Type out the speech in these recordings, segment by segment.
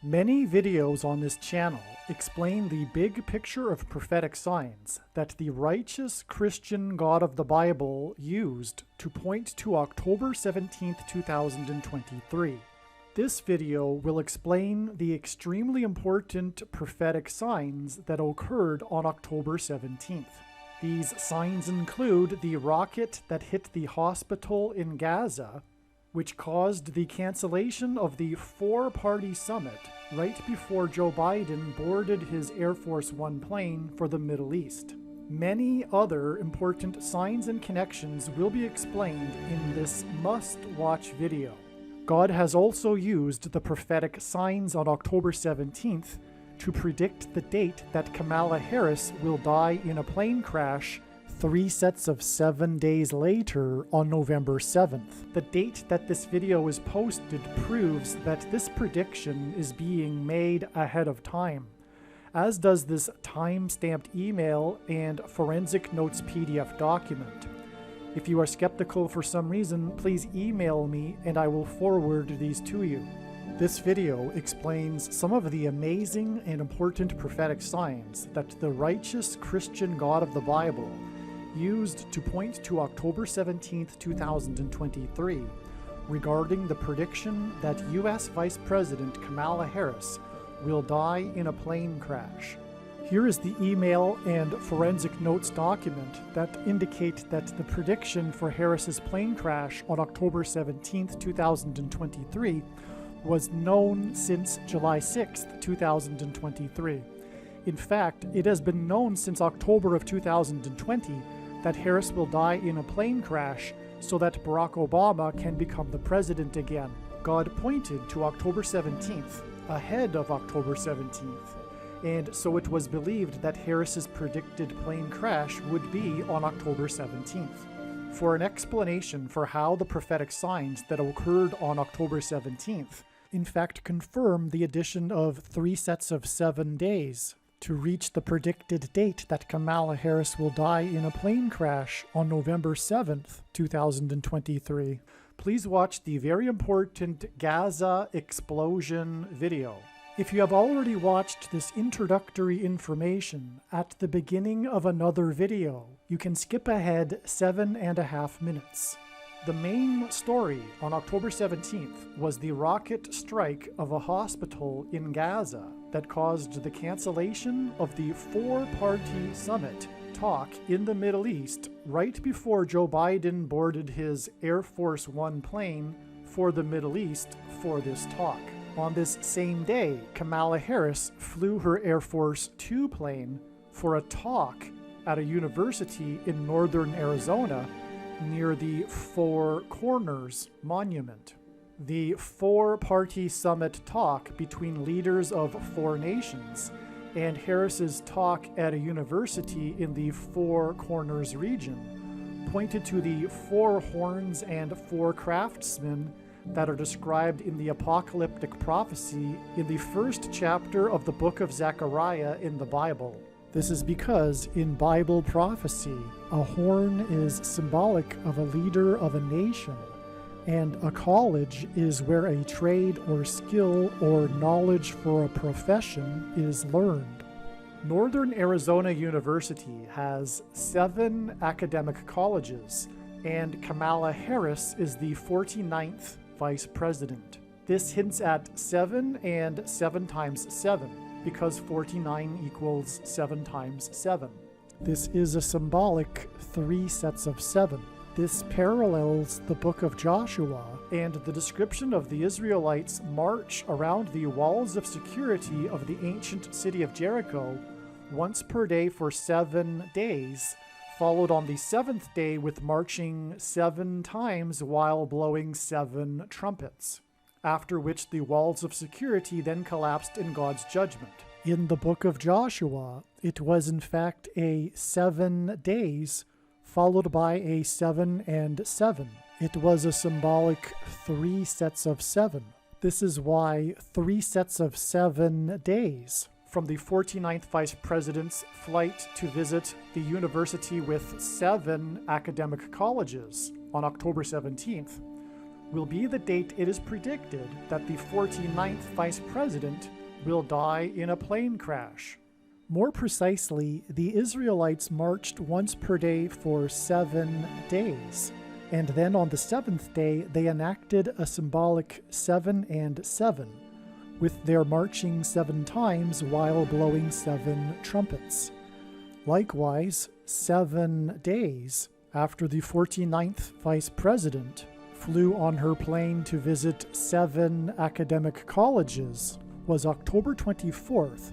Many videos on this channel explain the big picture of prophetic signs that the righteous Christian God of the Bible used to point to October 17, 2023. This video will explain the extremely important prophetic signs that occurred on October 17th. These signs include the rocket that hit the hospital in Gaza, which caused the cancellation of the four-party summit right before Joe Biden boarded his Air Force One plane for the Middle East. Many other important signs and connections will be explained in this must-watch video. God has also used the prophetic signs on October 17th to predict the date that Kamala Harris will die in a plane crash 3 sets of 7 days later on November 7th. The date that this video is posted proves that this prediction is being made ahead of time, as does this time-stamped email and forensic notes PDF document. If you are skeptical for some reason, please email me and I will forward these to you. This video explains some of the amazing and important prophetic signs that the righteous Christian God of the Bible used to point to October 17, 2023, regarding the prediction that U.S. Vice President Kamala Harris will die in a plane crash. Here is the email and forensic notes document that indicate that the prediction for Harris's plane crash on October 17, 2023 was known since July 6, 2023. In fact, it has been known since October of 2020 that Harris will die in a plane crash so that Barack Obama can become the president again. God pointed to October 17th, ahead of October 17th, and so it was believed that Harris's predicted plane crash would be on October 17th. For an explanation for how the prophetic signs that occurred on October 17th in fact confirm the addition of 3 sets of 7 days to reach the predicted date that Kamala Harris will die in a plane crash on November 7th, 2023. Please watch the very important Gaza explosion video. If you have already watched this introductory information at the beginning of another video, you can skip ahead 7.5 minutes. The main story on October 17th was the rocket strike of a hospital in Gaza that caused the cancellation of the four-party summit talk in the Middle East right before Joe Biden boarded his Air Force One plane for the Middle East for this talk. On this same day, Kamala Harris flew her Air Force Two plane for a talk at a university in northern Arizona near the Four Corners Monument. The four-party summit talk between leaders of 4 nations and Harris's talk at a university in the Four Corners region pointed to the 4 horns and 4 craftsmen that are described in the apocalyptic prophecy in the 1st chapter of the book of Zechariah in the Bible. This is because in Bible prophecy, a horn is symbolic of a leader of a nation, and a college is where a trade or skill or knowledge for a profession is learned. Northern Arizona University has 7 academic colleges, and Kamala Harris is the 49th vice president. This hints at 7 and 7 times 7, because 49 equals 7 times 7. This is a symbolic 3 sets of 7. This parallels the book of Joshua and the description of the Israelites' march around the walls of security of the ancient city of Jericho once per day for 7 days, followed on the 7th day with marching 7 times while blowing 7 trumpets, after which the walls of security then collapsed in God's judgment. In the book of Joshua, it was in fact a 7 days followed by a 7 and 7. It was a symbolic 3 sets of 7. This is why 3 sets of 7 days from the 49th Vice President's flight to visit the university with 7 academic colleges on October 17th will be the date it is predicted that the 49th vice president will die in a plane crash. More precisely, the Israelites marched once per day for 7 days, and then on the 7th day they enacted a symbolic 7 and 7, with their marching 7 times while blowing 7 trumpets. Likewise, 7 days after the 49th vice president flew on her plane to visit 7 academic colleges was October 24th,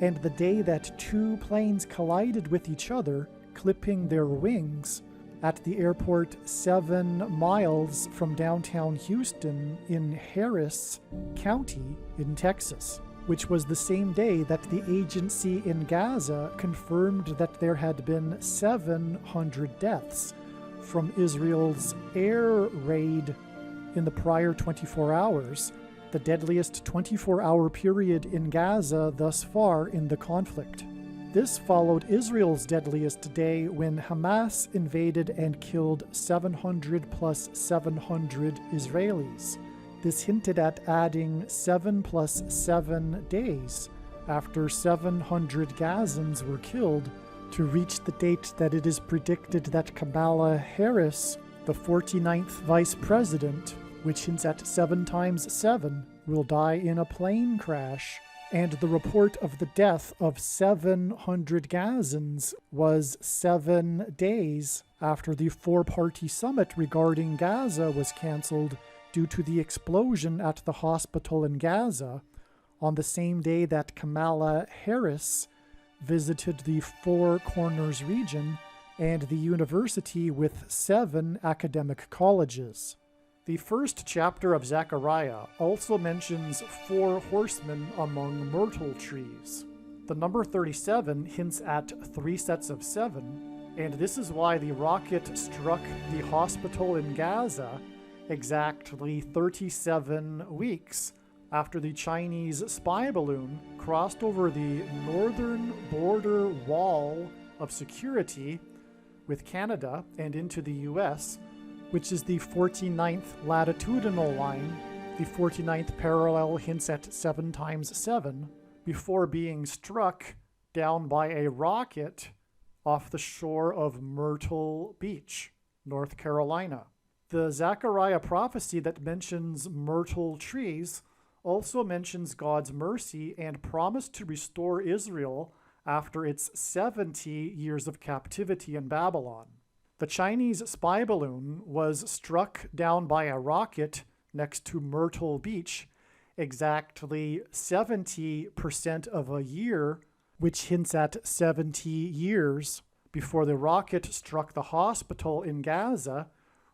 and the day that 2 planes collided with each other, clipping their wings, at the airport 7 miles from downtown Houston in Harris County in Texas, which was the same day that the agency in Gaza confirmed that there had been 700 deaths from Israel's air raid in the prior 24 hours, the deadliest 24-hour period in Gaza thus far in the conflict. This followed Israel's deadliest day when Hamas invaded and killed 700 plus 700 Israelis. This hinted at adding 7 plus 7 days after 700 Gazans were killed to reach the date that it is predicted that Kamala Harris, the 49th vice president, which hints at 7 times 7, will die in a plane crash, and the report of the death of 700 Gazans was 7 days after the 4-party summit regarding Gaza was cancelled due to the explosion at the hospital in Gaza, on the same day that Kamala Harris visited the Four Corners region and the university with 7 academic colleges. The first chapter of Zechariah also mentions 4 horsemen among myrtle trees. The number 37 hints at 3 sets of 7, and this is why the rocket struck the hospital in Gaza exactly 37 weeks after the Chinese spy balloon crossed over the northern border wall of security with Canada and into the US, which is the 49th latitudinal line. The 49th parallel hints at 7 times 7, before being struck down by a rocket off the shore of Myrtle Beach, North Carolina. The Zechariah prophecy that mentions myrtle trees also mentions God's mercy and promise to restore Israel after its 70 years of captivity in Babylon. The Chinese spy balloon was struck down by a rocket next to Myrtle Beach exactly 70% of a year, which hints at 70 years before the rocket struck the hospital in Gaza,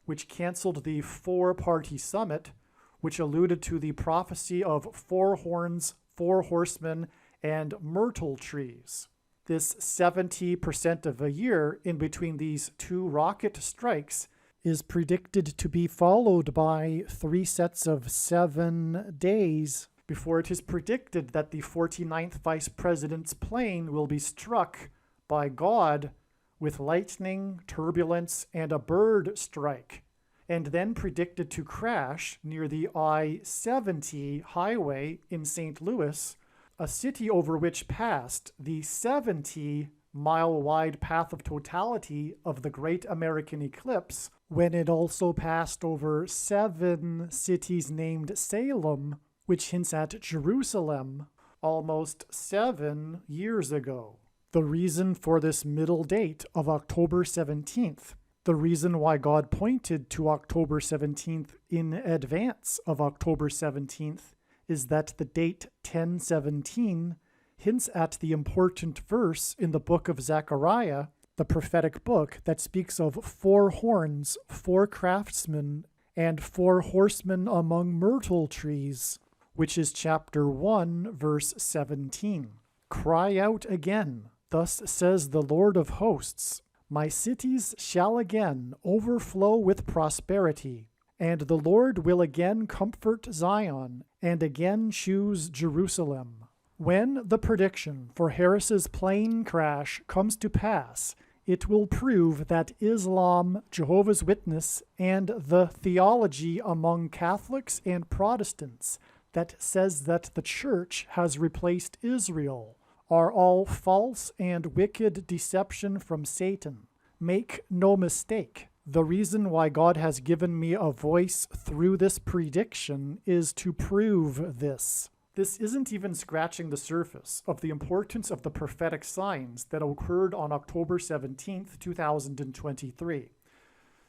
which canceled the 4-party summit, which alluded to the prophecy of 4 horns, 4 horsemen, and myrtle trees. This 70% of a year in between these 2 rocket strikes is predicted to be followed by 3 sets of 7 days before it is predicted that the 49th vice president's plane will be struck by God with lightning, turbulence, and a bird strike, and then predicted to crash near the I-70 highway in St. Louis, a city over which passed the 70-mile-wide path of totality of the Great American Eclipse, when it also passed over 7 cities named Salem, which hints at Jerusalem, almost 7 years ago. The reason for this middle date of October 17th, the reason why God pointed to October 17th in advance of October 17th, is that the date 1017 hints at the important verse in the book of Zechariah, the prophetic book that speaks of 4 horns, 4 craftsmen, and 4 horsemen among myrtle trees, which is chapter 1, verse 17. Cry out again, thus says the Lord of hosts, my cities shall again overflow with prosperity, and the Lord will again comfort Zion, and again choose Jerusalem. When the prediction for Harris's plane crash comes to pass, It will prove that Islam, Jehovah's Witness, and the theology among Catholics and Protestants that says that the Church has replaced Israel are all false and wicked deception from Satan. Make no mistake, the reason why God has given me a voice through this prediction is to prove this. This isn't even scratching the surface of the importance of the prophetic signs that occurred on October 17th, 2023.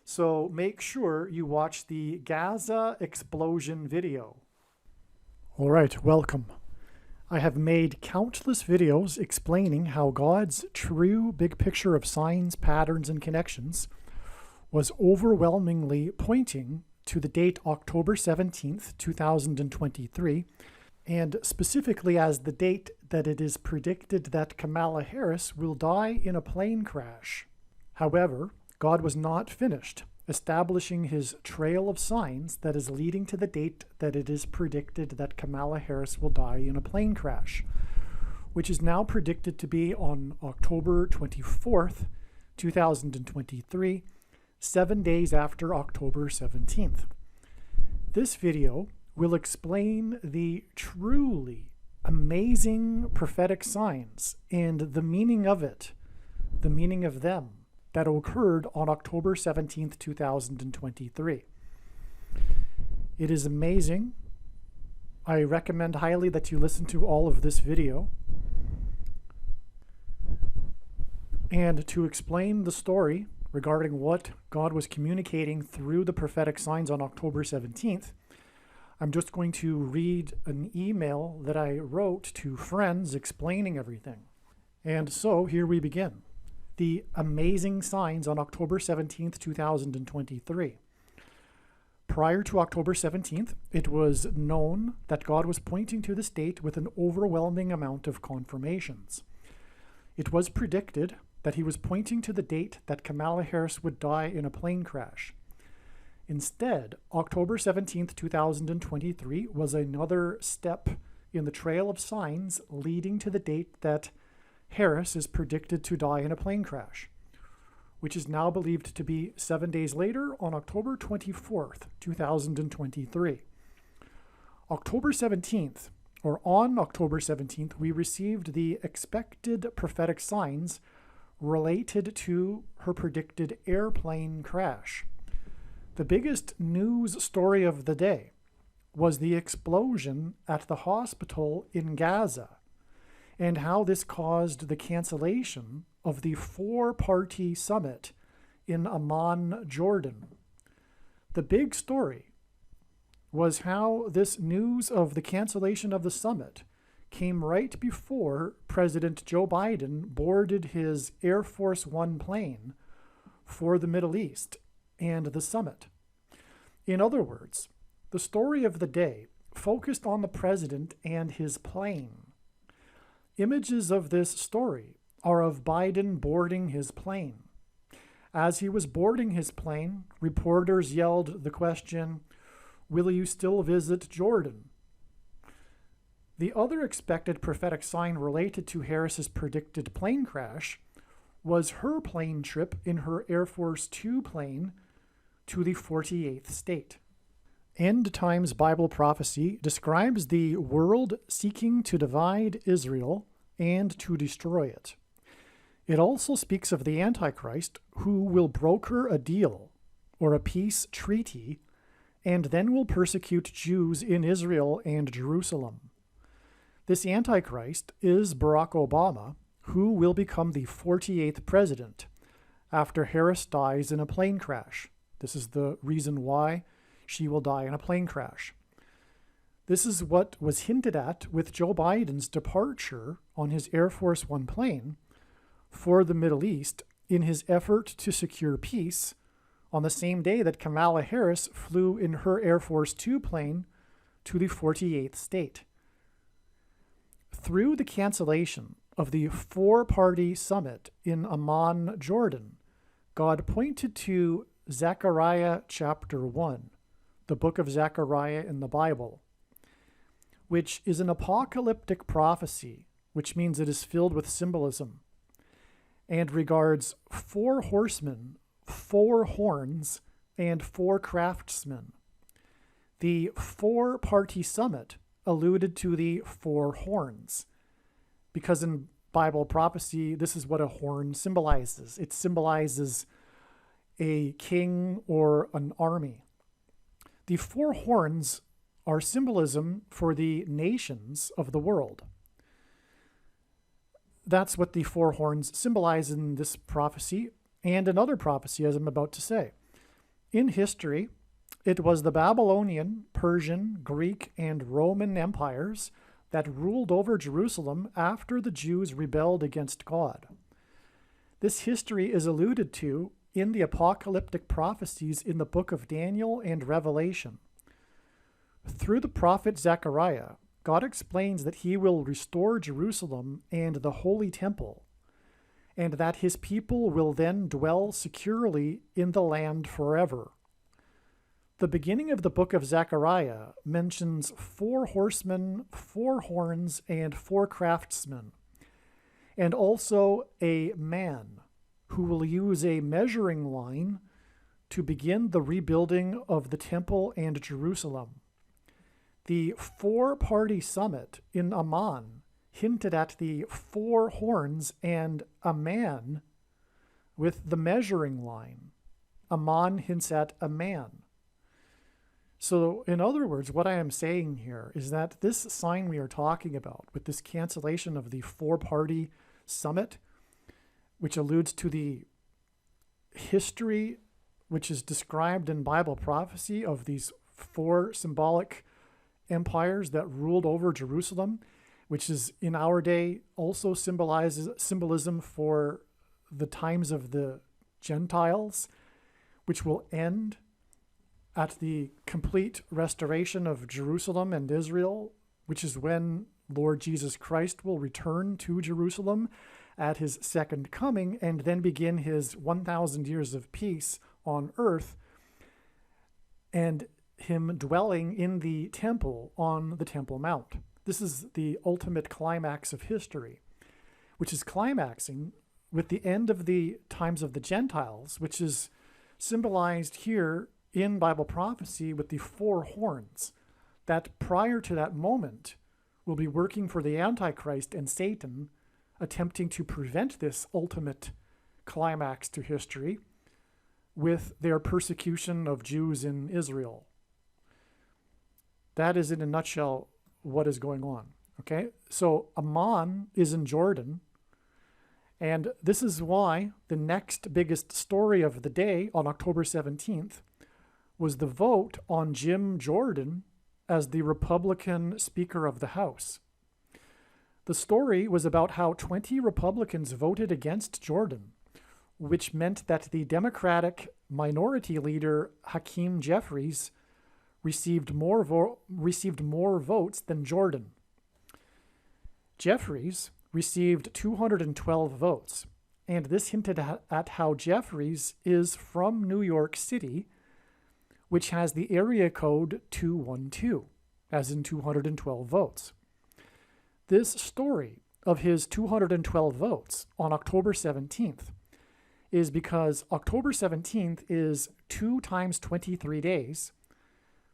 So make sure you watch the Gaza explosion video. All right, welcome. I have made countless videos explaining how God's true big picture of signs, patterns, and connections was overwhelmingly pointing to the date October 17th, 2023, and specifically as the date that it is predicted that Kamala Harris will die in a plane crash. However, God was not finished establishing his trail of signs that is leading to the date that it is predicted that Kamala Harris will die in a plane crash, which is now predicted to be on October 24th, 2023, 7 days after October 17th. This video will explain the truly amazing prophetic signs and the meaning of it, the meaning of them, that occurred on October 17th, 2023. It is amazing. I recommend highly that you listen to all of this video. And to explain the story regarding what God was communicating through the prophetic signs on October 17th, I'm just going to read an email that I wrote to friends explaining everything. And so here we begin. The amazing signs on October 17th, 2023. Prior to October 17th, it was known that God was pointing to this date with an overwhelming amount of confirmations. It was predicted that he was pointing to the date that Kamala Harris would die in a plane crash. Instead, October 17th, 2023 was another step in the trail of signs leading to the date that Harris is predicted to die in a plane crash, which is now believed to be 7 days later on October 24th, 2023. October 17th, or on October 17th, we received the expected prophetic signs related to her predicted airplane crash. The biggest news story of the day was the explosion at the hospital in Gaza, and how this caused the cancellation of the four-party summit in Amman, Jordan. The big story was how this news of the cancellation of the summit came right before President Joe Biden boarded his Air Force One plane for the Middle East and the summit. In other words, the story of the day focused on the president and his plane. Images of this story are of Biden boarding his plane. As he was boarding his plane, reporters yelled the question, "Will you still visit Jordan?" The other expected prophetic sign related to Harris's predicted plane crash was her plane trip in her Air Force Two plane to the 48th state. End Times Bible prophecy describes the world seeking to divide Israel and to destroy it. It also speaks of the Antichrist, who will broker a deal or a peace treaty and then will persecute Jews in Israel and Jerusalem. This Antichrist is Barack Obama, who will become the 48th president after Harris dies in a plane crash. This is the reason why she will die in a plane crash. This is what was hinted at with Joe Biden's departure on his Air Force One plane for the Middle East in his effort to secure peace on the same day that Kamala Harris flew in her Air Force Two plane to the 48th state. Through the cancellation of the four-party summit in Amman, Jordan, God pointed to Zechariah chapter 1, the book of Zechariah in the Bible, which is an apocalyptic prophecy, which means it is filled with symbolism. and regards 4 horsemen, 4 horns, and 4 craftsmen. The 4-party summit alluded to the 4 horns, because in Bible prophecy, this is what a horn symbolizes. It symbolizes a king or an army. The 4 horns are symbolism for the nations of the world. That's what the 4 horns symbolize in this prophecy and another prophecy, as I'm about to say. In history, it was the Babylonian, Persian, Greek, and Roman empires that ruled over Jerusalem after the Jews rebelled against God. This history is alluded to in the apocalyptic prophecies in the book of Daniel and Revelation. Through the prophet Zechariah, God explains that he will restore Jerusalem and the Holy Temple, and that his people will then dwell securely in the land forever. The beginning of the book of Zechariah mentions 4 horsemen, 4 horns, and 4 craftsmen, and also a man who will use a measuring line to begin the rebuilding of the temple and Jerusalem. The 4-party summit in Amman hinted at the 4 horns and a man with the measuring line. Amman hints at a man. So, in other words, what I am saying here is that this sign we are talking about, with this cancellation of the 4-party summit, which alludes to the history which is described in Bible prophecy of these 4 symbolic empires that ruled over Jerusalem, which is in our day also symbolizes symbolism for the times of the Gentiles, which will end at the complete restoration of Jerusalem and Israel, which is when Lord Jesus Christ will return to Jerusalem at his second coming and then begin his 1,000 years of peace on earth, and him dwelling in the temple on the Temple Mount. This is the ultimate climax of history, which is climaxing with the end of the times of the Gentiles, which is symbolized here in Bible prophecy with the 4 horns, that prior to that moment will be working for the Antichrist and Satan, attempting to prevent this ultimate climax to history with their persecution of Jews in Israel. That is, in a nutshell, what is going on. Okay, so Amman is in Jordan, and this is why the next biggest story of the day on October 17th was the vote on Jim Jordan as the Republican Speaker of the House. The story was about how 20 Republicans voted against Jordan, which meant that the Democratic minority leader Hakeem Jeffries received more votes than Jordan. Jeffries received 212 votes, and this hinted at how Jeffries is from New York City, which has the area code 212, as in 212 votes. This story of his 212 votes on October 17th is because October 17th is 2 times 23 days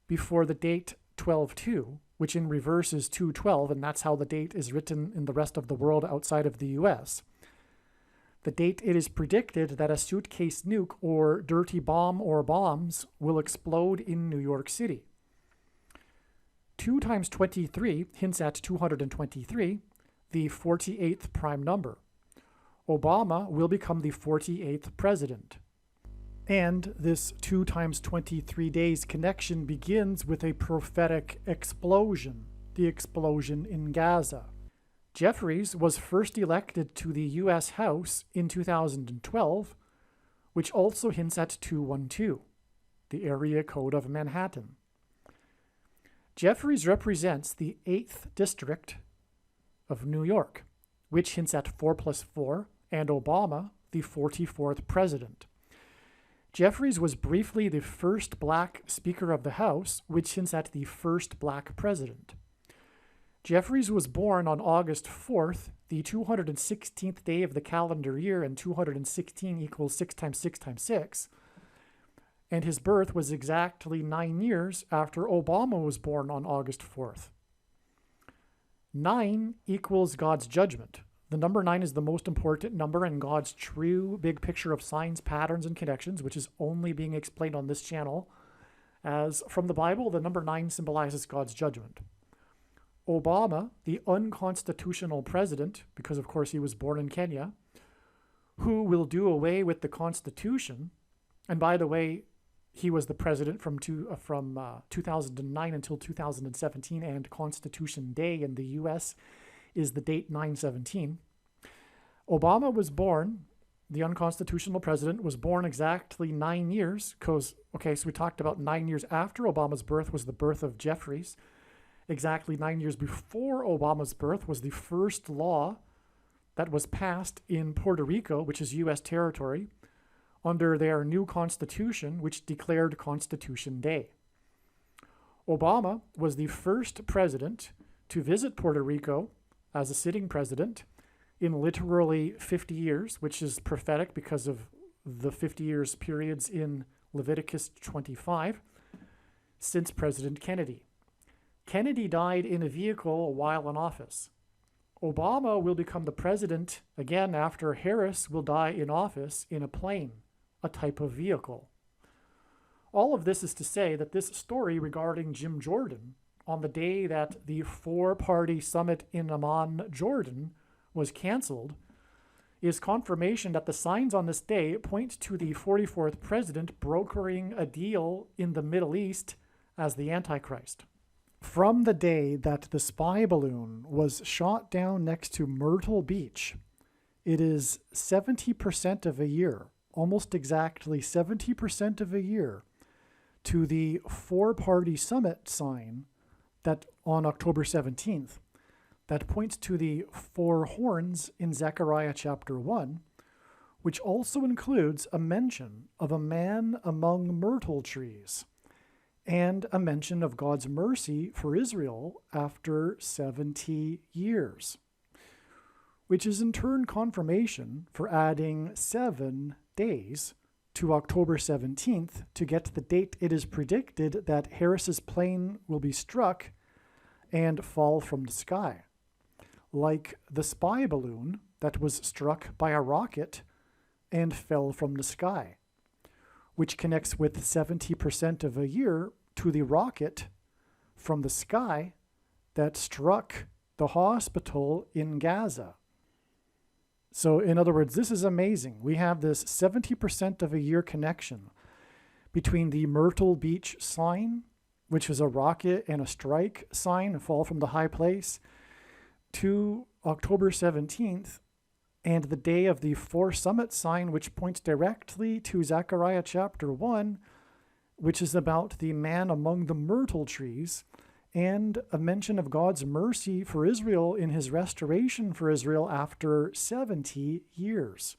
before the date 12/2, which in reverse is 2/12, and that's how the date is written in the rest of the world outside of the US. The date it is predicted that a suitcase nuke or dirty bomb or bombs will explode in New York City. 2 times 23 hints at 223, the 48th prime number. Obama will become the 48th president. And this 2 times 23 days connection begins with a prophetic explosion, the explosion in Gaza. Jeffries was first elected to the U.S. House in 2012, which also hints at 212, the area code of Manhattan. Jeffries represents the 8th district of New York, which hints at 4+4, and Obama, the 44th president. Jeffries was briefly the first black Speaker of the House, which hints at the first black president. Jeffries was born on August 4th, the 216th day of the calendar year, and 216 equals 6 times 6 times 6. And his birth was exactly 9 years after Obama was born on August 4th. 9 equals God's judgment. The number 9 is the most important number in God's true big picture of signs, patterns, and connections, which is only being explained on this channel. As from the Bible, the number 9 symbolizes God's judgment. Obama, the unconstitutional president, because of course he was born in Kenya, who will do away with the Constitution, and by the way, he was the president from 2009 until 2017, and Constitution Day in the U.S. is the date 9/17. Obama was born, the unconstitutional president was born exactly 9 years, so we talked about 9 years after Obama's birth was the birth of Jeffries. Exactly 9 years before Obama's birth was the first law that was passed in Puerto Rico, which is U.S. territory, under their new constitution, which declared Constitution Day. Obama was the first president to visit Puerto Rico as a sitting president in literally 50 years, which is prophetic because of the 50 years periods in Leviticus 25, since President Kennedy. Kennedy died in a vehicle while in office. Obama will become the president again after Harris will die in office in a plane, a type of vehicle. All of this is to say that this story regarding Jim Jordan, on the day that the four-party summit in Amman, Jordan, was canceled, is confirmation that the signs on this day point to the 44th president brokering a deal in the Middle East as the Antichrist. From the day that the spy balloon was shot down next to Myrtle Beach, it is 70% of a year, almost exactly 70% of a year, to the four-party summit sign that on October 17th, that points to the four horns in Zechariah chapter 1, which also includes a mention of a man among myrtle trees and a mention of God's mercy for Israel after 70 years, which is in turn confirmation for adding 7 days to October 17th to get the date it is predicted that Harris's plane will be struck and fall from the sky, like the spy balloon that was struck by a rocket and fell from the sky, which connects with 70% of a year to the rocket from the sky that struck the hospital in Gaza. So in other words, this is amazing. We have this 70% of a year connection between the Myrtle Beach sign, which is a rocket and a strike sign, a fall from the high place, to October 17th, and the day of the Four Summit sign, which points directly to Zechariah chapter 1, which is about the man among the myrtle trees, and a mention of God's mercy for Israel in his restoration for Israel after 70 years.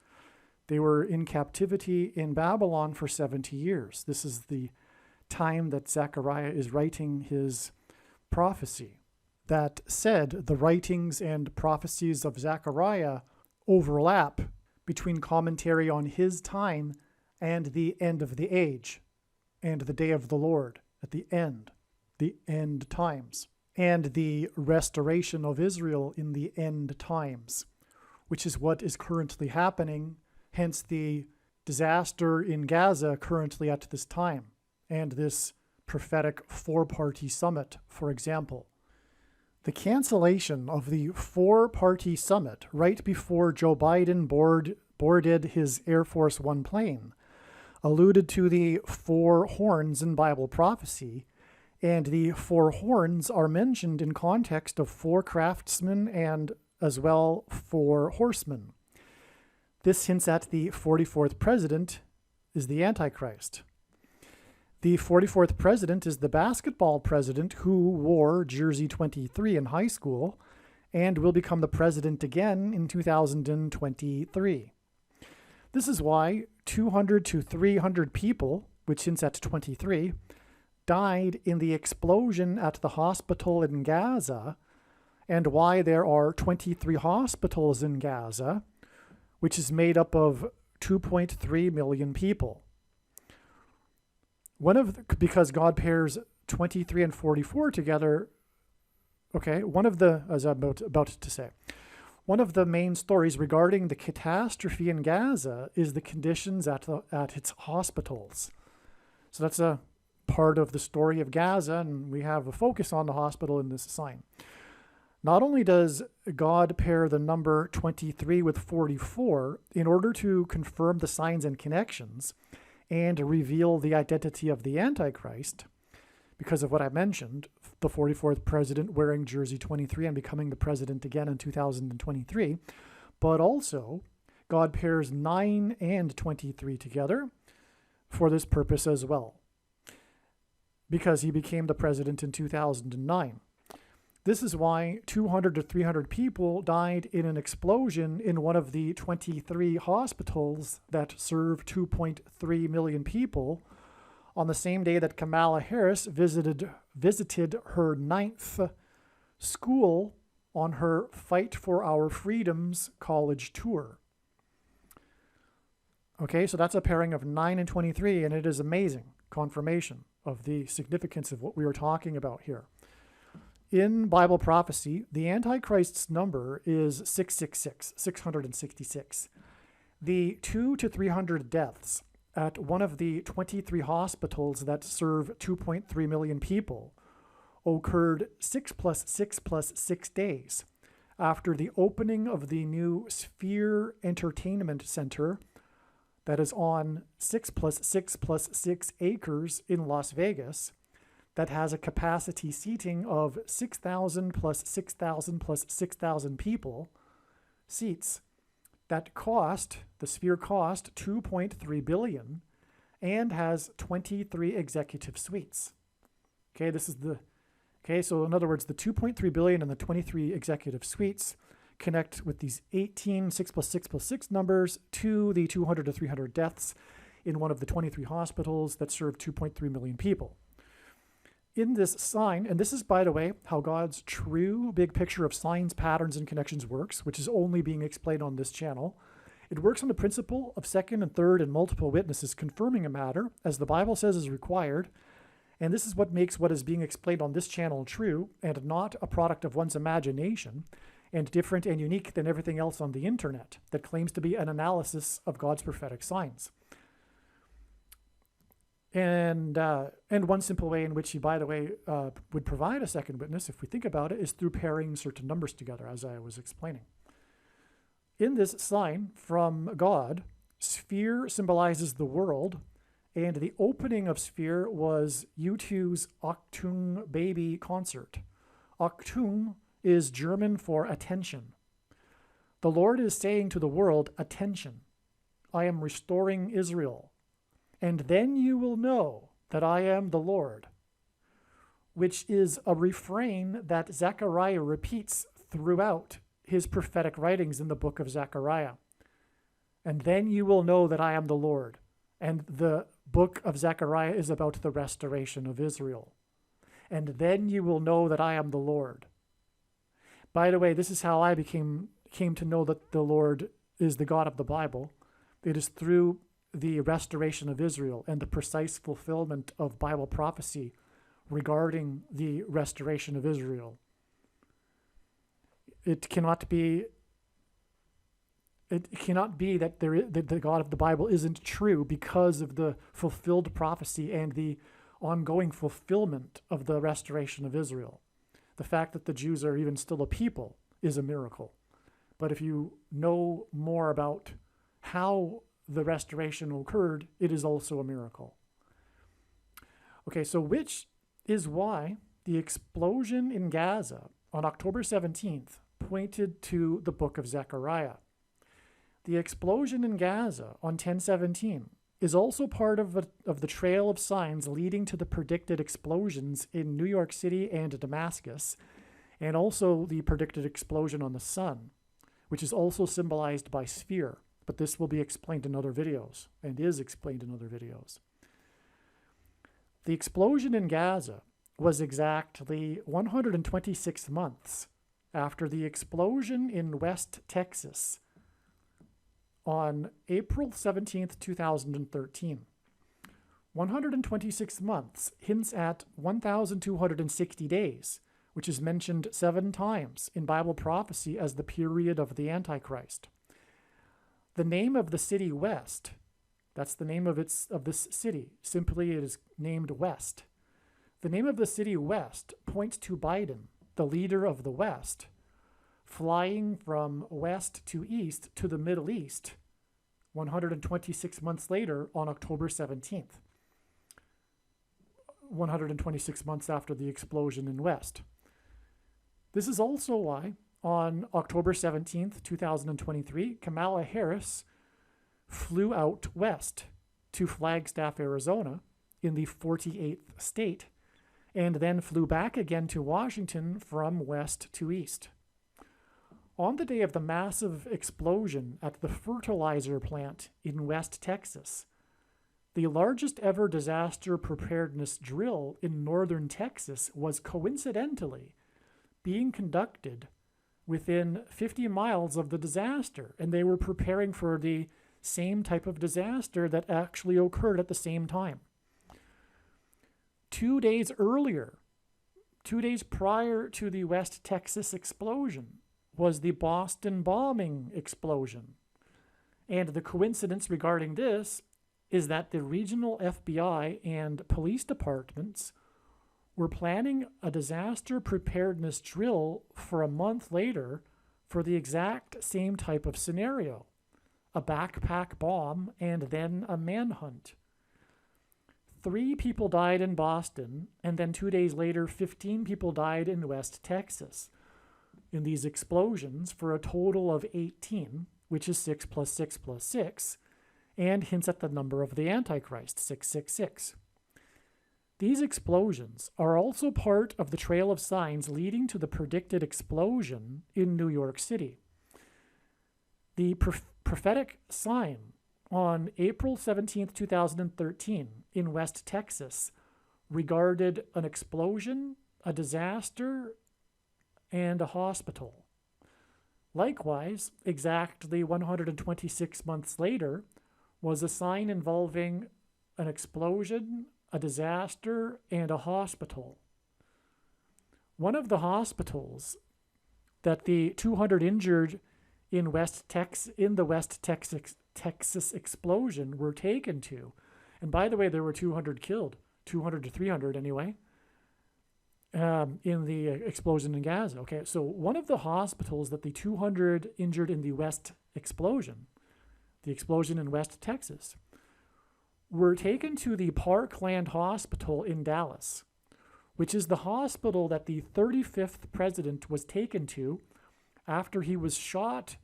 They were in captivity in Babylon for 70 years. This is the time that Zechariah is writing his prophecy. That said, the writings and prophecies of Zechariah overlap between commentary on his time and the end of the age, and the day of the Lord at the end times, and the restoration of Israel in the end times, which is what is currently happening, hence the disaster in Gaza currently at this time, and this prophetic four-party summit, for example. The cancellation of the four-party summit right before Joe Biden boarded his Air Force One plane alluded to the four horns in Bible prophecy, and the four horns are mentioned in context of four craftsmen and as well four horsemen. This hints at the 44th president is the Antichrist. The 44th president is the basketball president who wore jersey 23 in high school and will become the president again in 2023. This is why 200 to 300 people, which hints at 23, died in the explosion at the hospital in Gaza, and why there are 23 hospitals in Gaza, which is made up of 2.3 million people. Because God pairs 23 and 44 together, okay, as I'm about to say, one of the main stories regarding the catastrophe in Gaza is the conditions at its hospitals. So that's a part of the story of Gaza, and we have a focus on the hospital in this sign. Not only does God pair the number 23 with 44 in order to confirm the signs and connections and reveal the identity of the Antichrist, because of what I mentioned, the 44th president wearing jersey 23 and becoming the president again in 2023, but also God pairs 9 and 23 together for this purpose as well, because he became the president in 2009. This is why 200 to 300 people died in an explosion in one of the 23 hospitals that serve 2.3 million people on the same day that Kamala Harris visited her 9th school on her Fight for Our Freedoms college tour. Okay, so that's a pairing of 9 and 23, and it is amazing confirmation of the significance of what we are talking about here. In Bible prophecy, the Antichrist's number is 666, 666. The 200 to 300 deaths at one of the 23 hospitals that serve 2.3 million people occurred 6 plus 6 plus 6 days after the opening of the new Sphere Entertainment Center that is on 6 plus 6 plus 6 acres in Las Vegas, that has a capacity seating of 6,000 plus 6,000 plus 6,000 people, seats, that the Sphere cost $2.3 billion and has 23 executive suites. So in other words, the $2.3 billion and the 23 executive suites connect with these 18 6 plus 6 plus 6 numbers to the 200 to 300 deaths in one of the 23 hospitals that serve 2.3 million people. In this sign, and this is, by the way, how God's true big picture of signs, patterns, and connections works, which is only being explained on this channel. It works on the principle of second and third and multiple witnesses confirming a matter, as the Bible says is required, and this is what makes what is being explained on this channel true and not a product of one's imagination, and different and unique than everything else on the internet that claims to be an analysis of God's prophetic signs. And one simple way in which he, by the way, would provide a second witness, if we think about it, is through pairing certain numbers together, as I was explaining. In this sign from God, Sphere symbolizes the world, and the opening of Sphere was U2's Achtung Baby concert. Achtung is German for attention. The Lord is saying to the world, attention, I am restoring Israel. And then you will know that I am the Lord, which is a refrain that Zechariah repeats throughout his prophetic writings in the book of Zechariah. And then you will know that I am the Lord. And the book of Zechariah is about the restoration of Israel. And then you will know that I am the Lord. By the way, this is how I came to know that the Lord is the God of the Bible. It is through the restoration of Israel and the precise fulfillment of Bible prophecy regarding the restoration of Israel. It cannot be that the God of the Bible isn't true because of the fulfilled prophecy and the ongoing fulfillment of the restoration of Israel. The fact that the Jews are even still a people is a miracle. But if you know more about how the restoration occurred, it is also a miracle. Okay, so which is why the explosion in Gaza on October 17th pointed to the book of Zechariah. The explosion in Gaza on 10/17 is also part of the trail of signs leading to the predicted explosions in New York City and Damascus, and also the predicted explosion on the sun, which is also symbolized by Sphere. But this will be explained in other videos, and is explained in other videos. The explosion in Gaza was exactly 126 months after the explosion in West Texas on April 17th, 2013. 126 months hints at 1,260 days, which is mentioned 7 times in Bible prophecy as the period of the Antichrist. The name of the city West, that's the name of this city. Simply it is named West. The name of the city West points to Biden, the leader of the West, flying from west to east to the Middle East 126 months later on October 17th. 126 months after the explosion in West. This is also why on October 17th, 2023, Kamala Harris flew out west to Flagstaff, Arizona, in the 48th state, and then flew back again to Washington from west to east. On the day of the massive explosion at the fertilizer plant in West Texas, the largest ever disaster preparedness drill in northern Texas was coincidentally being conducted within 50 miles of the disaster, and they were preparing for the same type of disaster that actually occurred at the same time. 2 days earlier, 2 days prior to the West Texas explosion, was the Boston bombing explosion. And the coincidence regarding this is that the regional FBI and police departments were planning a disaster preparedness drill for a month later for the exact same type of scenario, a backpack bomb and then a manhunt. 3 people died in Boston, and then 2 days later, 15 people died in West Texas in these explosions for a total of 18, which is 6 plus 6 plus 6, and hints at the number of the Antichrist, 666. These explosions are also part of the trail of signs leading to the predicted explosion in New York City. The prophetic sign on April 17, 2013, in West Texas, regarded an explosion, a disaster, and a hospital. Likewise, exactly 126 months later, was a sign involving an explosion, a disaster, and a hospital. One of the hospitals that the 200 injured in the West Texas explosion were taken to, and by the way, there were 200 killed, 200 to 300 anyway, in the explosion in Gaza. Okay, so one of the hospitals that the 200 injured in the West explosion, the explosion in West Texas, were taken to the Parkland Hospital in Dallas, which is the hospital that the 35th president was taken to after he was shot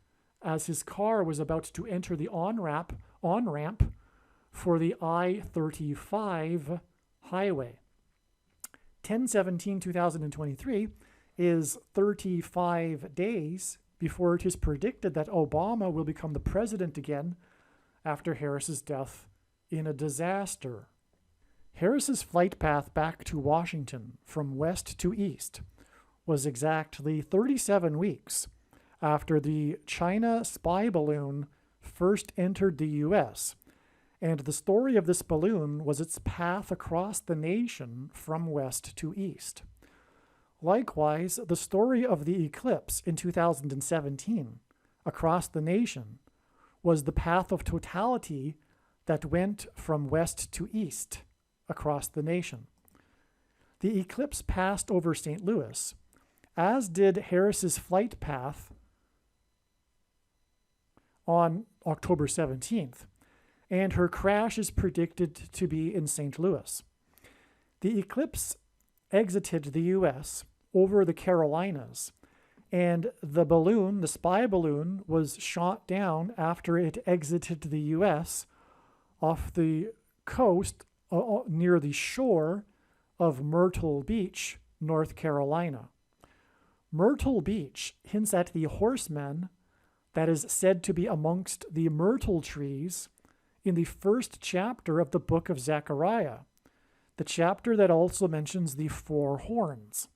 as his car was about to enter the on-ramp for the I-35 highway. 10/17/2023 is 35 days before it is predicted that Obama will become the president again after Harris's death in a disaster. Harris's flight path back to Washington from west to east was exactly 37 weeks after the China spy balloon first entered the U.S., and the story of this balloon was its path across the nation from west to east. Likewise, the story of the eclipse in 2017 across the nation was the path of totality that went from west to east across the nation. The eclipse passed over St. Louis, as did Harris's flight path on October 17th, and her crash is predicted to be in St. Louis. The eclipse exited the U.S. over the Carolinas, and the balloon, the spy balloon, was shot down after it exited the U.S. off the coast near the shore of Myrtle Beach, North Carolina. Myrtle Beach hints at the horseman that is said to be amongst the myrtle trees in the first chapter of the book of Zechariah, the chapter that also mentions the 4 horns,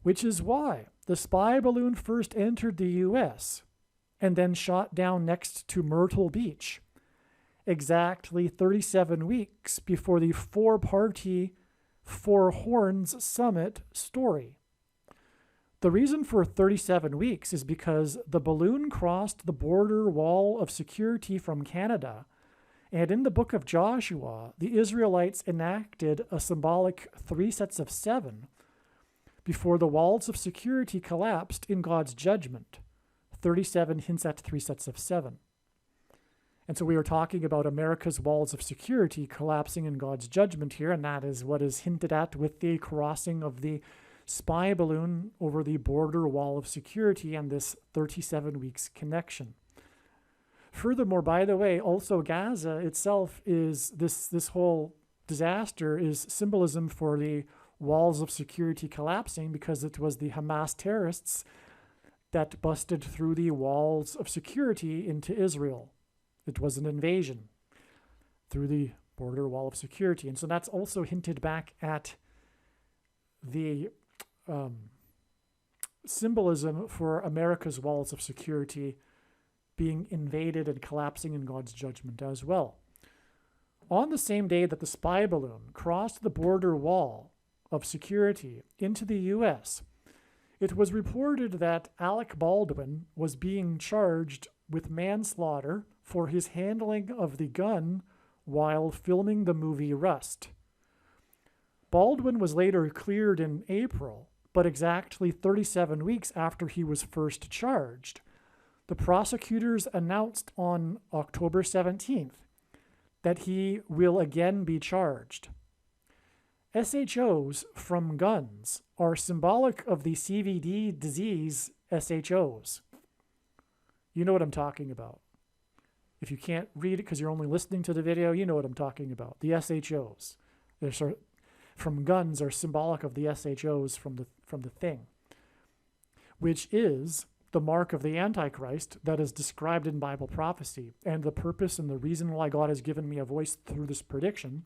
which is why the spy balloon first entered the U.S. and then shot down next to Myrtle Beach, exactly 37 weeks before the four-party Four Horns Summit story. The reason for 37 weeks is because the balloon crossed the border wall of security from Canada, and in the book of Joshua, the Israelites enacted a symbolic 3 sets of 7 before the walls of security collapsed in God's judgment. 37 hints at 3 sets of 7. And so we are talking about America's walls of security collapsing in God's judgment here, and that is what is hinted at with the crossing of the spy balloon over the border wall of security and this 37 weeks connection. Furthermore, by the way, also Gaza itself is this whole disaster is symbolism for the walls of security collapsing, because it was the Hamas terrorists that busted through the walls of security into Israel. It was an invasion through the border wall of security. And so that's also hinted back at the symbolism for America's walls of security being invaded and collapsing in God's judgment as well. On the same day that the spy balloon crossed the border wall of security into the U.S., it was reported that Alec Baldwin was being charged with manslaughter for his handling of the gun while filming the movie Rust. Baldwin was later cleared in April, but exactly 37 weeks after he was first charged, the prosecutors announced on October 17th that he will again be charged. SHOs from guns are symbolic of the CVD disease SHOs. You know what I'm talking about. If you can't read it because you're only listening to the video, you know what I'm talking about. The SHOs. From guns are symbolic of the SHOs from the thing, which is the mark of the Antichrist that is described in Bible prophecy. And the purpose and the reason why God has given me a voice through this prediction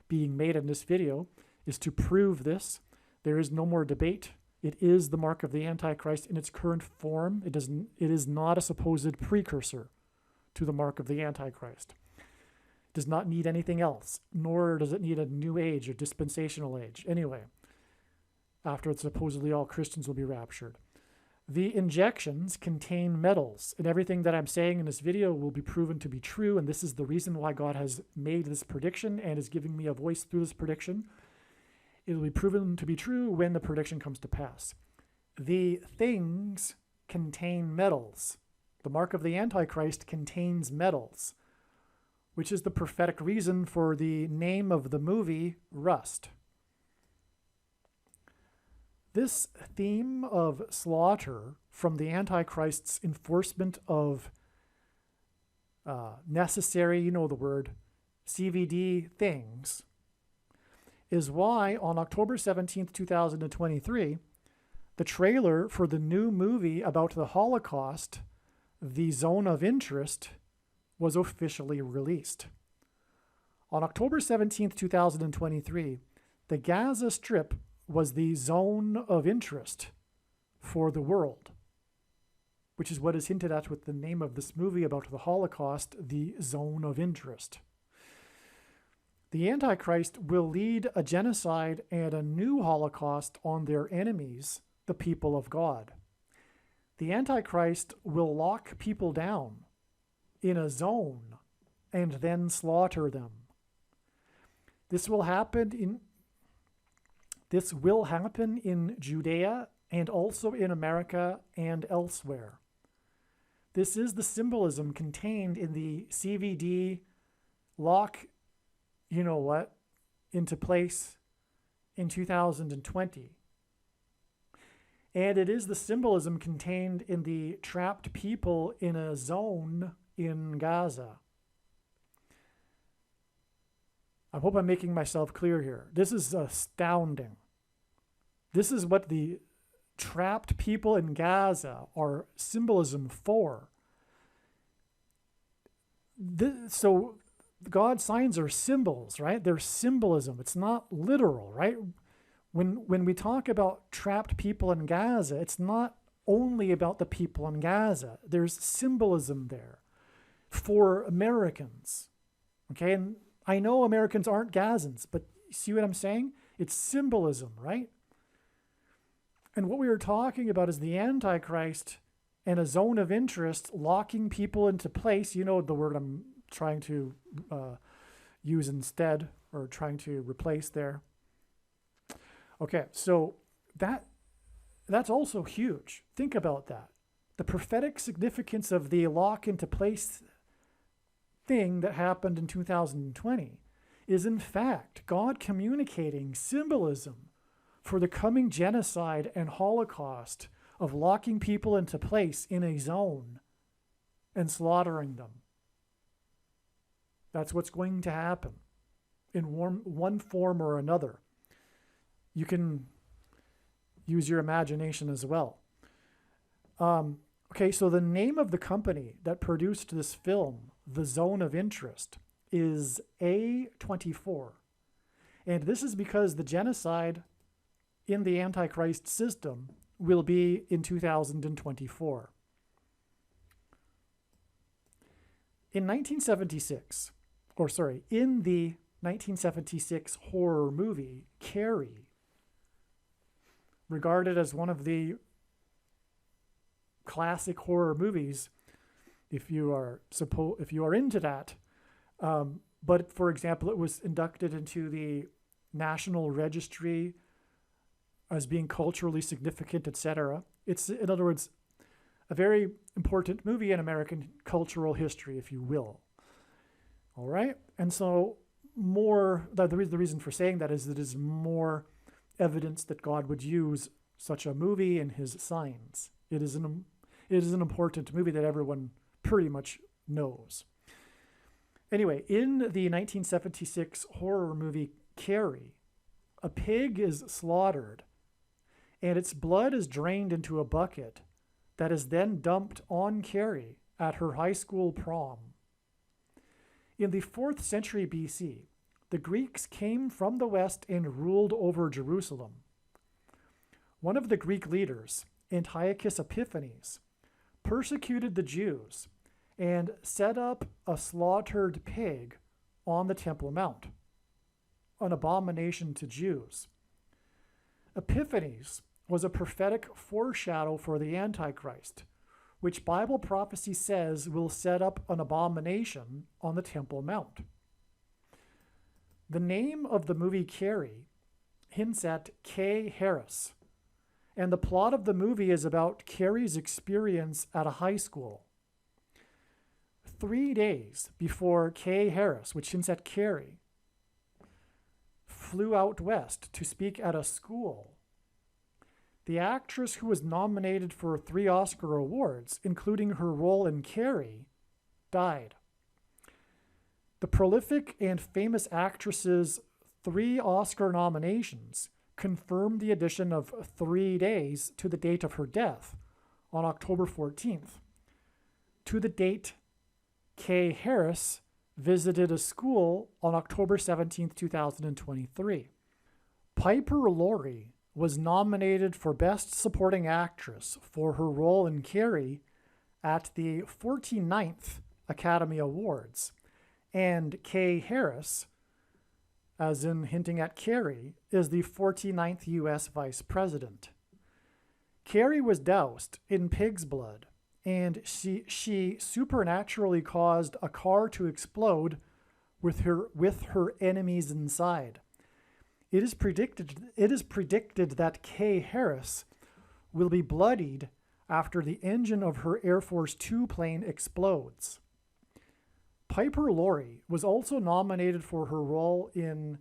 being made in this video is to prove this. There is no more debate. It is the mark of the Antichrist in its current form. It is not a supposed precursor to the mark of the Antichrist. It does not need anything else, nor does it need a new age or dispensational age. Anyway, after it supposedly all Christians will be raptured. The injections contain metals, and everything that I'm saying in this video will be proven to be true, and this is the reason why God has made this prediction and is giving me a voice through this prediction. It will be proven to be true when the prediction comes to pass. The things contain metals. The mark of the Antichrist contains metals, which is the prophetic reason for the name of the movie, Rust. This theme of slaughter from the Antichrist's enforcement of necessary, you know the word, CVD things, is why on October 17th, 2023, the trailer for the new movie about the Holocaust, The Zone of Interest, was officially released. On October 17th, 2023, the Gaza Strip was the zone of interest for the world, which is what is hinted at with the name of this movie about the Holocaust, The Zone of Interest. The Antichrist will lead a genocide and a new Holocaust on their enemies, the people of God. The Antichrist will lock people down in a zone and then slaughter them. This will happen in Judea and also in America and elsewhere. This is the symbolism contained in the CVD lock, into place in 2020. And it is the symbolism contained in the trapped people in a zone in Gaza. I hope I'm making myself clear here. This is astounding. This is what the trapped people in Gaza are symbolism for. So God's signs are symbols, right? They're symbolism. It's not literal, right? When we talk about trapped people in Gaza, it's not only about the people in Gaza. There's symbolism there for Americans. Okay, and I know Americans aren't Gazans, but see what I'm saying? It's symbolism, right? And what we were talking about is the Antichrist and a zone of interest locking people into place. You know the word I'm trying to use instead, or trying to replace there. Okay, so that's also huge. Think about that. The prophetic significance of the lock into place thing that happened in 2020 is in fact God communicating symbolism for the coming genocide and Holocaust of locking people into place in a zone and slaughtering them. That's what's going to happen in one form or another. You can use your imagination as well. Okay, so the name of the company that produced this film, The Zone of Interest, is A24. And this is because the genocide in the Antichrist system will be in 2024. In the 1976 horror movie, Carrie, regarded as one of the classic horror movies, if you are into that. But for example, it was inducted into the National Registry as being culturally significant, etc. It's, in other words, a very important movie in American cultural history, if you will. All right, and so the reason for saying that is that it is more evidence that God would use such a movie in his signs. It is an important movie that everyone pretty much knows. Anyway, in the 1976 horror movie Carrie, a pig is slaughtered and its blood is drained into a bucket that is then dumped on Carrie at her high school prom. In the 4th century BC, the Greeks came from the west and ruled over Jerusalem. One of the Greek leaders, Antiochus Epiphanes, persecuted the Jews and set up a slaughtered pig on the Temple Mount, an abomination to Jews. Epiphanes was a prophetic foreshadow for the Antichrist, which Bible prophecy says will set up an abomination on the Temple Mount. The name of the movie Carrie hints at Kay Harris, and the plot of the movie is about Carrie's experience at a high school. 3 days before Kay Harris, which hints at Carrie, flew out west to speak at a school, the actress who was nominated for 3 Oscar awards, including her role in Carrie, died. The prolific and famous actress's 3 Oscar nominations confirmed the addition of 3 days to the date of her death on October 14th, to the date Kay Harris visited a school on October 17th, 2023. Piper Laurie was nominated for Best Supporting Actress for her role in Carrie at the 49th Academy Awards, and Kay Harris, as in hinting at Carrie, is the 49th U.S. Vice President. Carrie was doused in pig's blood, and she supernaturally caused a car to explode with her enemies inside. It is predicted that Kay Harris will be bloodied after the engine of her Air Force Two plane explodes. Piper Laurie was also nominated for her role in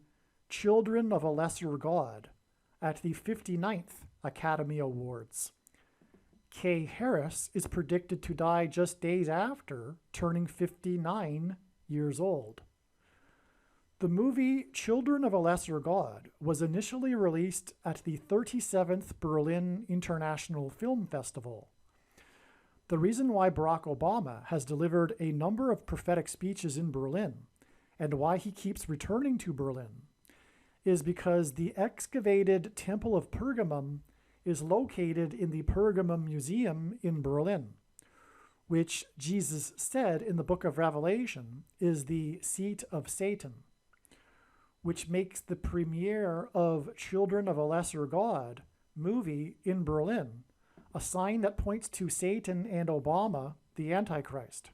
Children of a Lesser God at the 59th Academy Awards. Kay Harris is predicted to die just days after turning 59 years old. The movie Children of a Lesser God was initially released at the 37th Berlin International Film Festival. The reason why Barack Obama has delivered a number of prophetic speeches in Berlin, and why he keeps returning to Berlin, is because the excavated Temple of Pergamum is located in the Pergamum Museum in Berlin, which Jesus said in the book of Revelation is the seat of Satan, which makes the premiere of Children of a Lesser God movie in Berlin a sign that points to Satan and Obama, the Antichrist.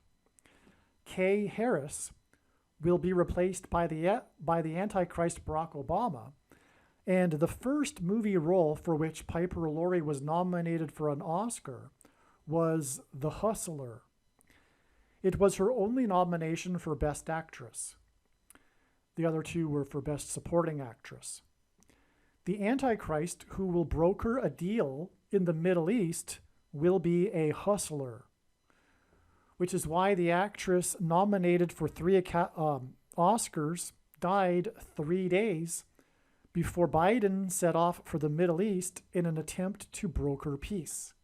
Kay Harris will be replaced by the Antichrist Barack Obama, and the first movie role for which Piper Laurie was nominated for an Oscar was The Hustler. It was her only nomination for Best Actress. The other two were for Best Supporting Actress. The Antichrist who will broker a deal in the Middle East will be a hustler, which is why the actress nominated for 3 Oscars died 3 days before Biden set off for the Middle East in an attempt to broker peace.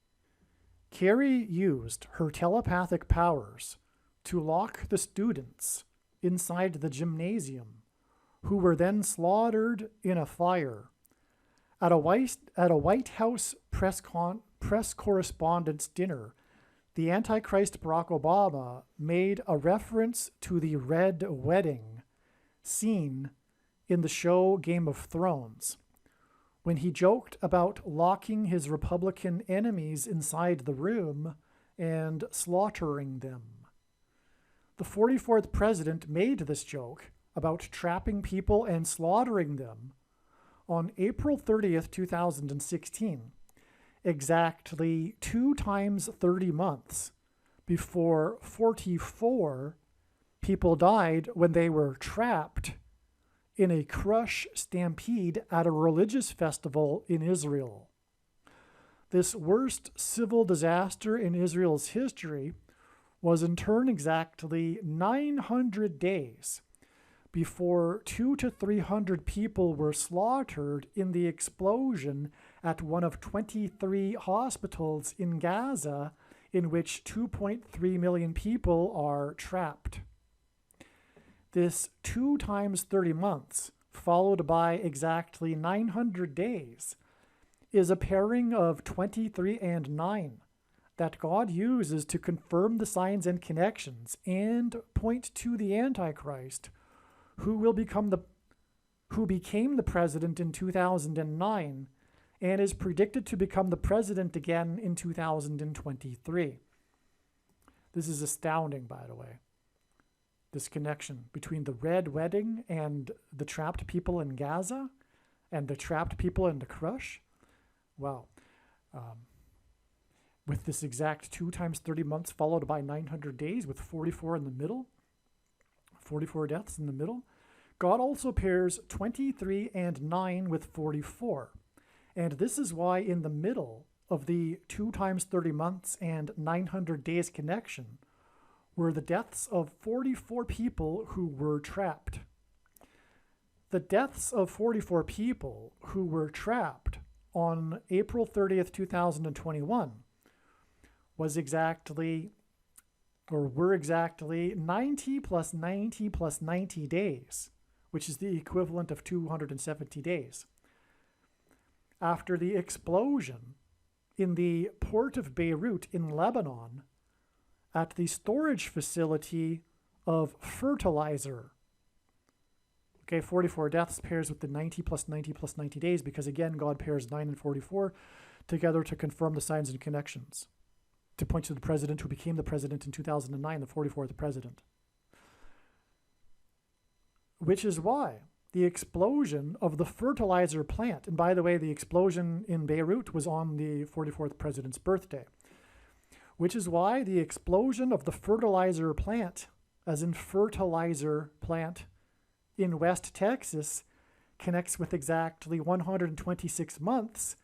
Carrie used her telepathic powers to lock the students inside the gymnasium, who were then slaughtered in a fire. At a White House press correspondence dinner, the Antichrist Barack Obama made a reference to the Red Wedding scene in the show Game of Thrones, when he joked about locking his Republican enemies inside the room and slaughtering them. The 44th president made this joke about trapping people and slaughtering them on April 30th, 2016, exactly 2 times 30 months before 44 people died when they were trapped in a crush stampede at a religious festival in Israel. This worst civil disaster in Israel's history was in turn exactly 900 days before 200 to 300 people were slaughtered in the explosion at one of 23 hospitals in Gaza, in which 2.3 million people are trapped. This 2 times 30 months, followed by exactly 900 days, is a pairing of 23 and 9 that God uses to confirm the signs and connections and point to the Antichrist, who became the president in 2009 and is predicted to become the president again in 2023. This is astounding, by the way. This connection between the Red Wedding and the trapped people in Gaza and the trapped people in the crush. Wow. With this exact 2 times 30 months followed by 900 days with 44 in the middle, 44 deaths in the middle. God also pairs 23 and 9 with 44. And this is why in the middle of the 2 times 30 months and 900 days connection were the deaths of 44 people who were trapped. The deaths of 44 people who were trapped on April 30th, 2021 were exactly 90 plus 90 plus 90 days, which is the equivalent of 270 days. After the explosion in the port of Beirut in Lebanon at the storage facility of fertilizer. Okay, 44 deaths pairs with the 90 plus 90 plus 90 days because, again, God pairs 9 and 44 together to confirm the signs and connections, to point to the president who became the president in 2009, the 44th president. Which is why the explosion of the fertilizer plant, and by the way, the explosion in Beirut was on the 44th president's birthday, which is why the explosion of the fertilizer plant, as in fertilizer plant in West Texas, connects with exactly 126 months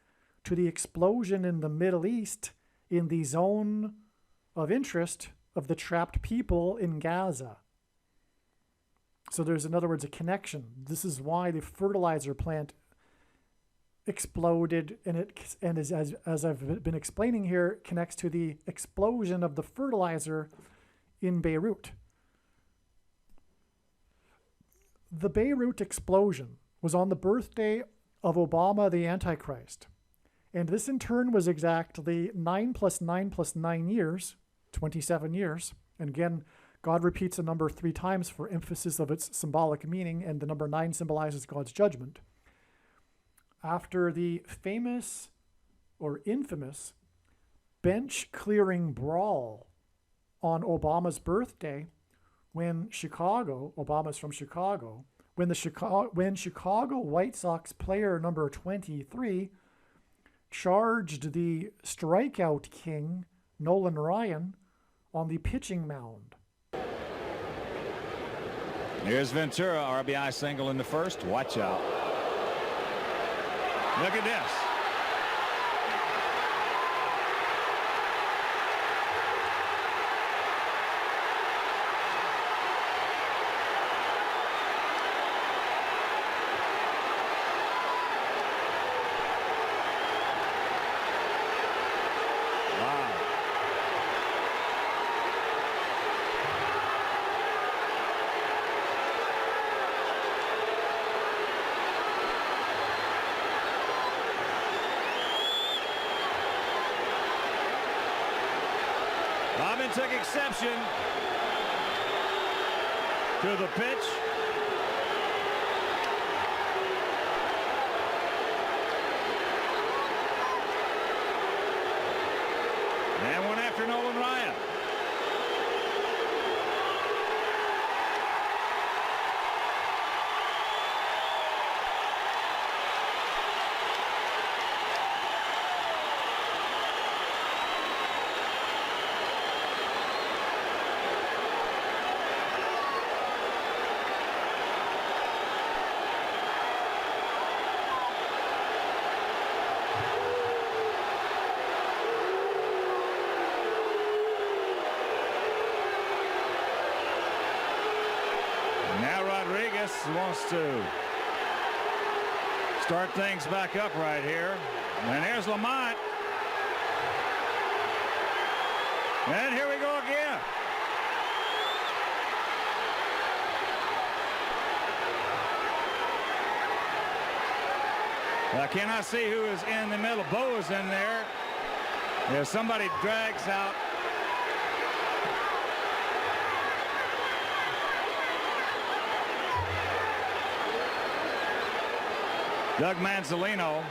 to the explosion in the Middle East in the zone of interest of the trapped people in Gaza. So there's, in other words, a connection. This is why the fertilizer plant exploded, and as I've been explaining here, connects to the explosion of the fertilizer in Beirut. The Beirut explosion was on the birthday of Obama the Antichrist. And this in turn was exactly 9 plus 9 plus 9 years, 27 years. And again, God repeats a number 3 times for emphasis of its symbolic meaning, and the number 9 symbolizes God's judgment. After the famous or infamous bench-clearing brawl on Obama's birthday, when Obama's from Chicago, when Chicago White Sox player number 23 charged the strikeout king, Nolan Ryan, on the pitching mound. Here's Ventura, RBI single in the first. Watch out. Look at this. Bobbin took exception to the pitch. And one after Nolan Ryan. Now Rodriguez wants to start things back up right here. And here's Lamont. And here we go again. I cannot see who is in the middle. Bo is in there. Yeah, somebody drags out. Doug Manzolino.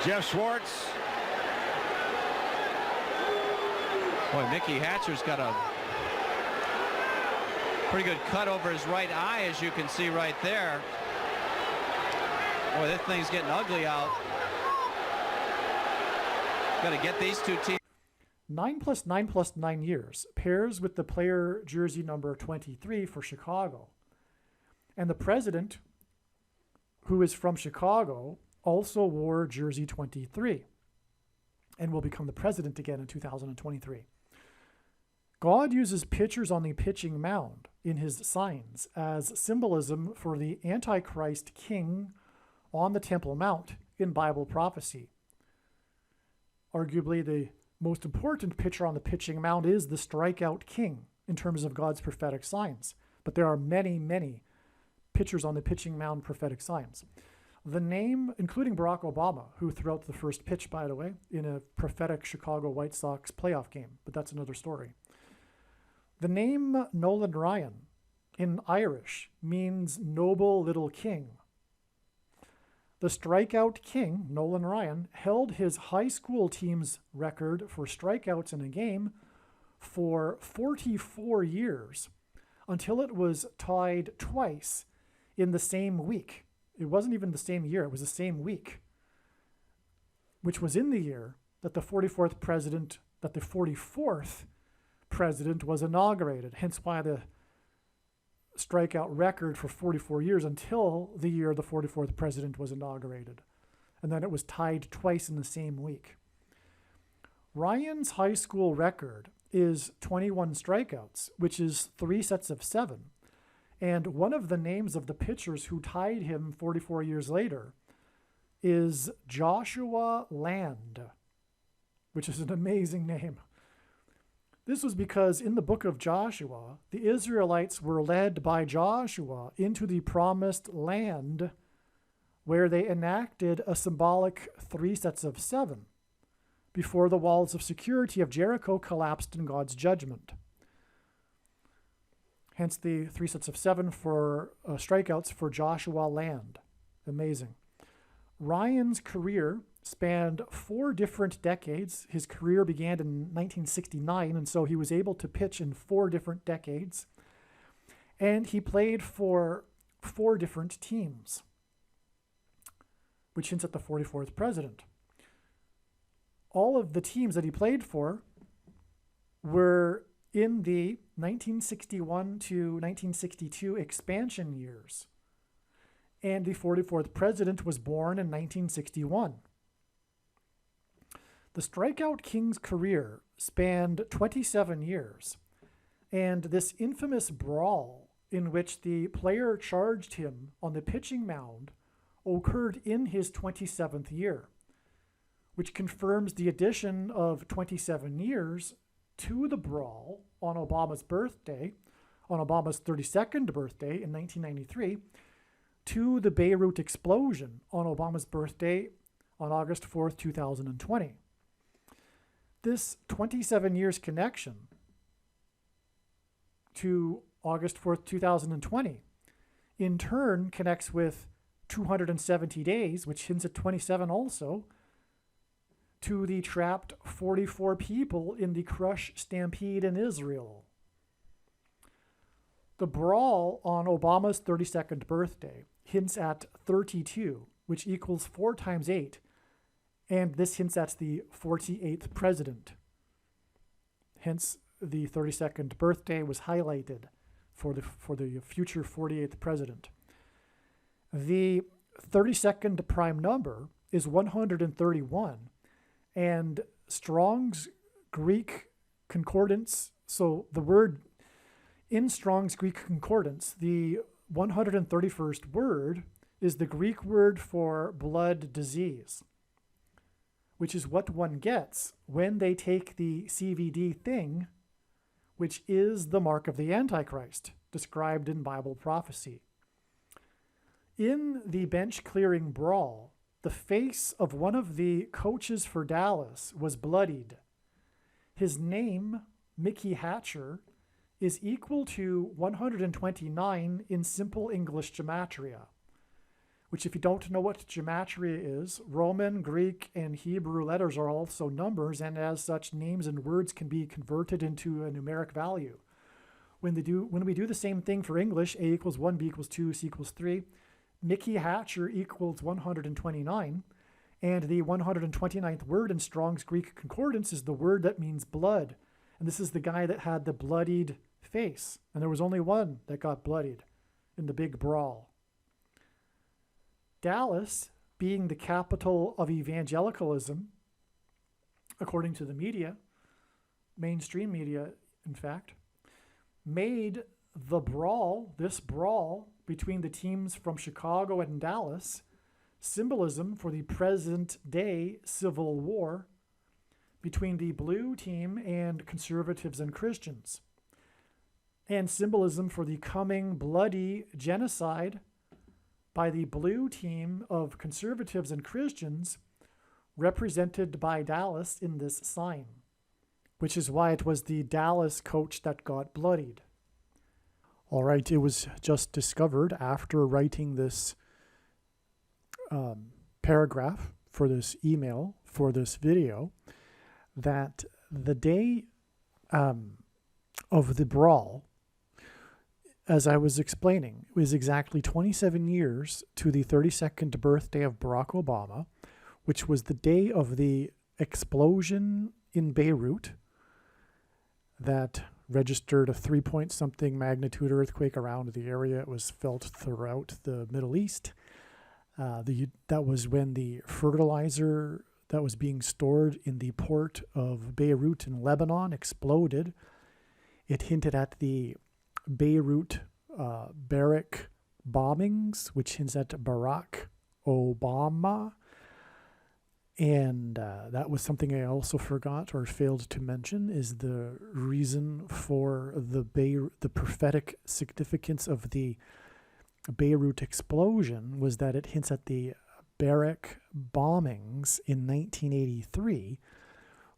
Jeff Schwartz. Boy, Mickey Hatcher's got a pretty good cut over his right eye, as you can see right there. Boy, this thing's getting ugly out. Got to get these two teams. 9 plus 9 plus 9 years pairs with the player jersey number 23 for Chicago. And the president, who is from Chicago, also wore jersey 23 and will become the president again in 2023. God uses pitchers on the pitching mound in his signs as symbolism for the Antichrist king on the Temple Mount in Bible prophecy. Arguably, the most important pitcher on the pitching mound is the strikeout king in terms of God's prophetic signs. But there are many, many pitchers on the pitching mound prophetic signs. The name, including Barack Obama, who threw out the first pitch, by the way, in a prophetic Chicago White Sox playoff game, but that's another story. The name Nolan Ryan in Irish means noble little king. The strikeout king, Nolan Ryan, held his high school team's record for strikeouts in a game for 44 years until it was tied twice in the same week. It wasn't even the same year, it was the same week, which was in the year that the 44th president was inaugurated, hence why the strikeout record for 44 years until the year the 44th president was inaugurated. And then it was tied twice in the same week. Ryan's high school record is 21 strikeouts, which is 3 sets of 7. And one of the names of the pitchers who tied him 44 years later is Joshua Land, which is an amazing name. This was because in the book of Joshua, the Israelites were led by Joshua into the promised land where they enacted a symbolic 3 sets of 7 before the walls of security of Jericho collapsed in God's judgment. Hence the 3 sets of 7 for strikeouts for Joshua land. Amazing. Ryan's career spanned 4 different decades. His career began in 1969, and so he was able to pitch in 4 different decades. And he played for 4 different teams, which hints at the 44th president. All of the teams that he played for were in the 1961 to 1962 expansion years. And the 44th president was born in 1961. The Strikeout King's career spanned 27 years, and this infamous brawl in which the player charged him on the pitching mound occurred in his 27th year, which confirms the addition of 27 years to the brawl on Obama's birthday, on Obama's 32nd birthday in 1993, to the Beirut explosion on Obama's birthday on August 4th, 2020. This 27 years connection to August 4th, 2020, in turn connects with 270 days, which hints at 27 also, to the trapped 44 people in the Crush Stampede in Israel. The brawl on Obama's 32nd birthday hints at 32, which equals 4 times 8, and this hints at the 48th president. Hence, the 32nd birthday was highlighted for the future 48th president. The 32nd prime number is 131, and Strong's Greek concordance, so the word in Strong's Greek concordance, the 131st word is the Greek word for blood disease, which is what one gets when they take the CVD thing, which is the mark of the Antichrist, described in Bible prophecy. In the bench clearing brawl, the face of one of the coaches for Dallas was bloodied. His name, Mickey Hatcher, is equal to 129 in simple English gematria, which, if you don't know what gematria is, Roman, Greek, and Hebrew letters are also numbers, and as such, names and words can be converted into a numeric value. When we do the same thing for English, A equals 1, B equals 2, C equals 3, Mickey Hatcher equals 129, and the 129th word in Strong's Greek concordance is the word that means blood, and this is the guy that had the bloodied face, and there was only one that got bloodied in the big brawl. Dallas, being the capital of evangelicalism, according to the media, mainstream media, in fact, made this brawl between the teams from Chicago and Dallas symbolism for the present-day civil war between the blue team and conservatives and Christians, and symbolism for the coming bloody genocide by the blue team of conservatives and Christians, represented by Dallas in this sign, which is why it was the Dallas coach that got bloodied. All right, it was just discovered after writing this paragraph for this email, for this video, that the day of the brawl, as I was explaining, is exactly 27 years to the 32nd birthday of Barack Obama, which was the day of the explosion in Beirut that registered a 3-point-something magnitude earthquake around the area. It was felt throughout the Middle East. That was when the fertilizer that was being stored in the port of Beirut in Lebanon exploded. It hinted at the Beirut barrack bombings, which hints at Barack Obama. And that was something I also forgot or failed to mention, is the reason for the prophetic significance of the Beirut explosion was that it hints at the barrack bombings in 1983,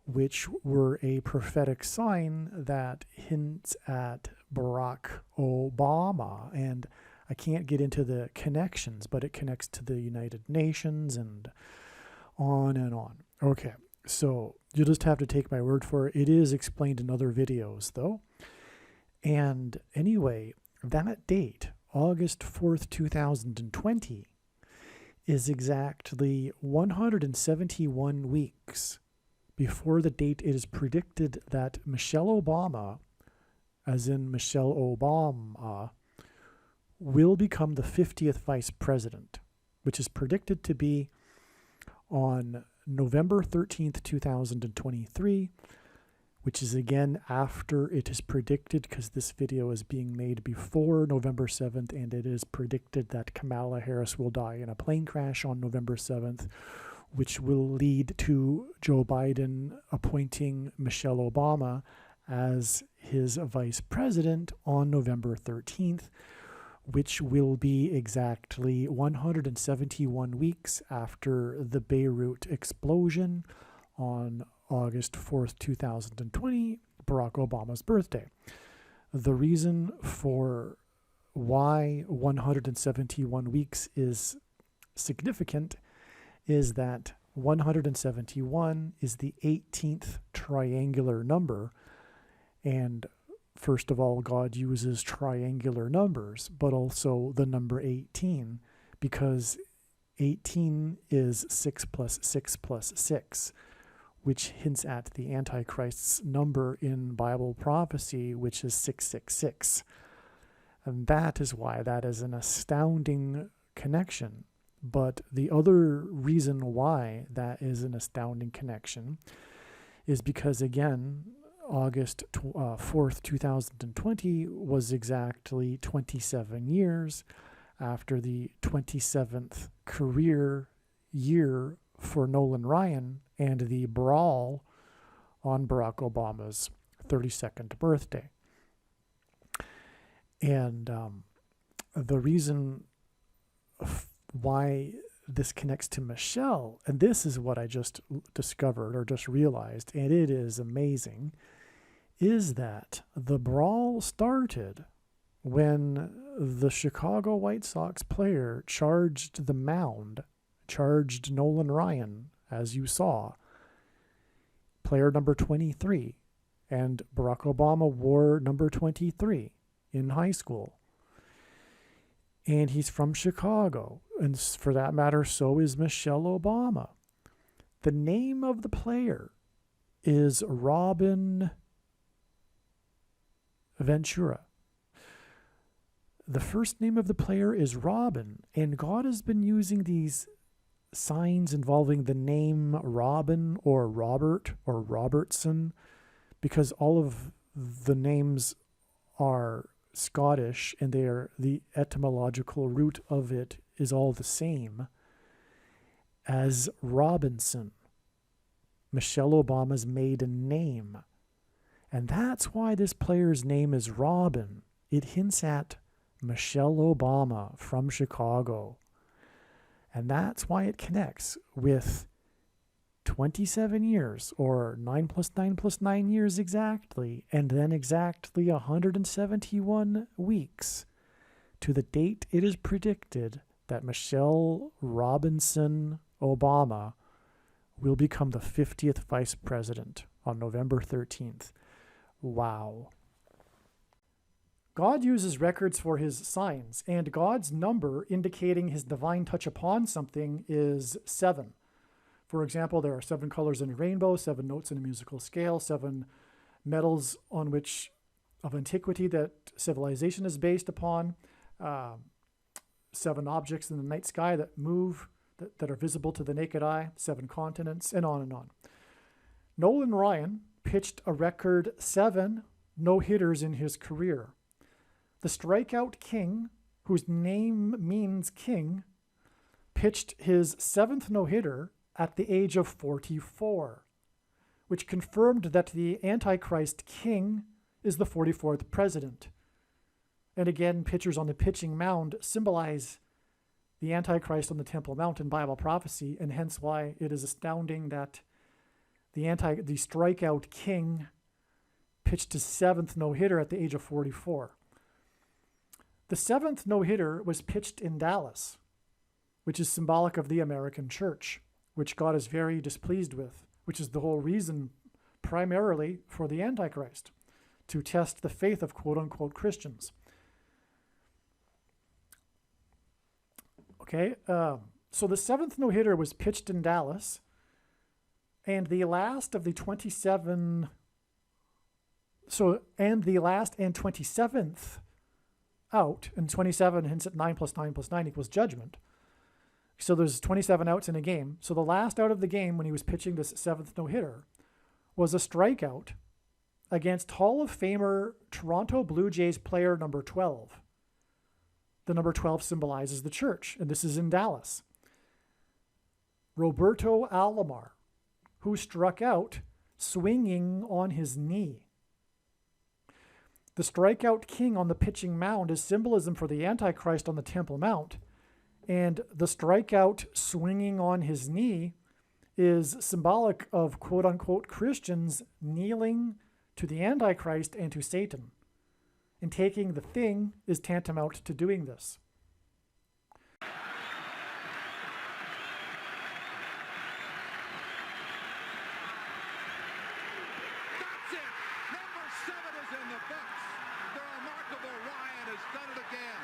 which were a prophetic sign that hints at Barack Obama. And I can't get into the connections, but it connects to the United Nations and on and on. Okay, so you'll just have to take my word for it. It is explained in other videos, though. And anyway, that date, August 4th, 2020, is exactly 171 weeks before the date it is predicted that Michelle Obama, as in Michelle Obama, will become the 50th vice president, which is predicted to be on November 13th, 2023, which is again after it is predicted, because this video is being made before November 7th, and it is predicted that Kamala Harris will die in a plane crash on November 7th, which will lead to Joe Biden appointing Michelle Obama as his vice president on November 13th, which will be exactly 171 weeks after the Beirut explosion on August 4th, 2020, Barack Obama's birthday. The reason for why 171 weeks is significant is that 171 is the 18th triangular number, and first of all, God uses triangular numbers, but also the number 18, because 18 is 6 plus 6 plus 6, which hints at the Antichrist's number in Bible prophecy, which is 666. And that is why that is an astounding connection. But the other reason why that is an astounding connection is because, again, August 4th, 2020 was exactly 27 years after the 27th career year for Nolan Ryan and the brawl on Barack Obama's 32nd birthday. And the reason why this connects to Michelle, and this is what I just discovered or just realized, and it is amazing, is that the brawl started when the Chicago White Sox player charged the mound, charged Nolan Ryan, as you saw, player number 23, and Barack Obama wore number 23 in high school. And he's from Chicago, and for that matter, so is Michelle Obama. The name of the player is Robin Ventura. The first name of the player is Robin, and God has been using these signs involving the name Robin or Robert or Robertson, because all of the names are Scottish, and they are, the etymological root of it is all the same as Robinson, Michelle Obama's maiden name. And that's why this player's name is Robin. It hints at Michelle Obama from Chicago. And that's why it connects with 27 years, or 9 plus 9 plus 9 years exactly, and then exactly 171 weeks to the date it is predicted that Michelle Robinson Obama will become the 50th vice president on November 13th. Wow. God uses records for his signs, and God's number indicating his divine touch upon something is 7. For example, there are 7 colors in a rainbow, 7 notes in a musical scale, 7 metals on which of antiquity that civilization is based upon, 7 objects in the night sky that move, that are visible to the naked eye, 7 continents, and on and on. Nolan Ryan pitched a record 7 no-hitters in his career. The strikeout king, whose name means king, pitched his 7th no-hitter at the age of 44, which confirmed that the Antichrist king is the 44th president. And again, pictures on the pitching mound symbolize the Antichrist on the Temple Mount in Bible prophecy, and hence why it is astounding that the strikeout king pitched his 7th no-hitter at the age of 44. The 7th no-hitter was pitched in Dallas, which is symbolic of the American church, which God is very displeased with, which is the whole reason primarily for the Antichrist, to test the faith of quote-unquote Christians. Okay, so the 7th no-hitter was pitched in Dallas, and the last and 27th out, and 27 hints at 9 plus 9 plus 9 equals judgment. So there's 27 outs in a game. So the last out of the game when he was pitching this 7th no-hitter was a strikeout against Hall of Famer Toronto Blue Jays player number 12. The number 12 symbolizes the church, and this is in Dallas. Roberto Alomar, who struck out swinging on his knee. The strikeout king on the pitching mound is symbolism for the Antichrist on the Temple Mount, and the strikeout swinging on his knee is symbolic of quote-unquote Christians kneeling to the Antichrist and to Satan. And taking the thing is tantamount to doing this. That's it! Number 7 is in the books. The remarkable Ryan has done it again.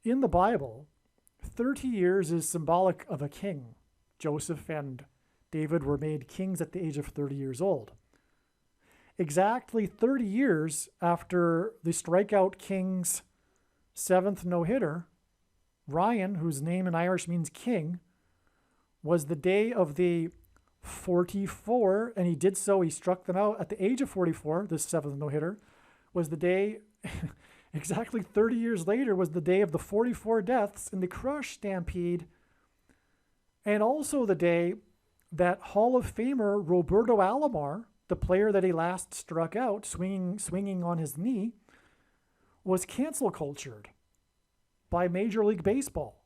In the Bible, 30 years is symbolic of a king. Joseph and David were made kings at the age of 30 years old. Exactly 30 years after the strikeout king's 7th no-hitter, Ryan, whose name in Irish means king, was the day of the 44, and he did so, he struck them out at the age of 44, this 7th no-hitter, was the day... Exactly 30 years later was the day of the 44 deaths in the Crush Stampede, and also the day that Hall of Famer Roberto Alomar, the player that he last struck out, swinging on his knee, was cancel cultured by Major League Baseball.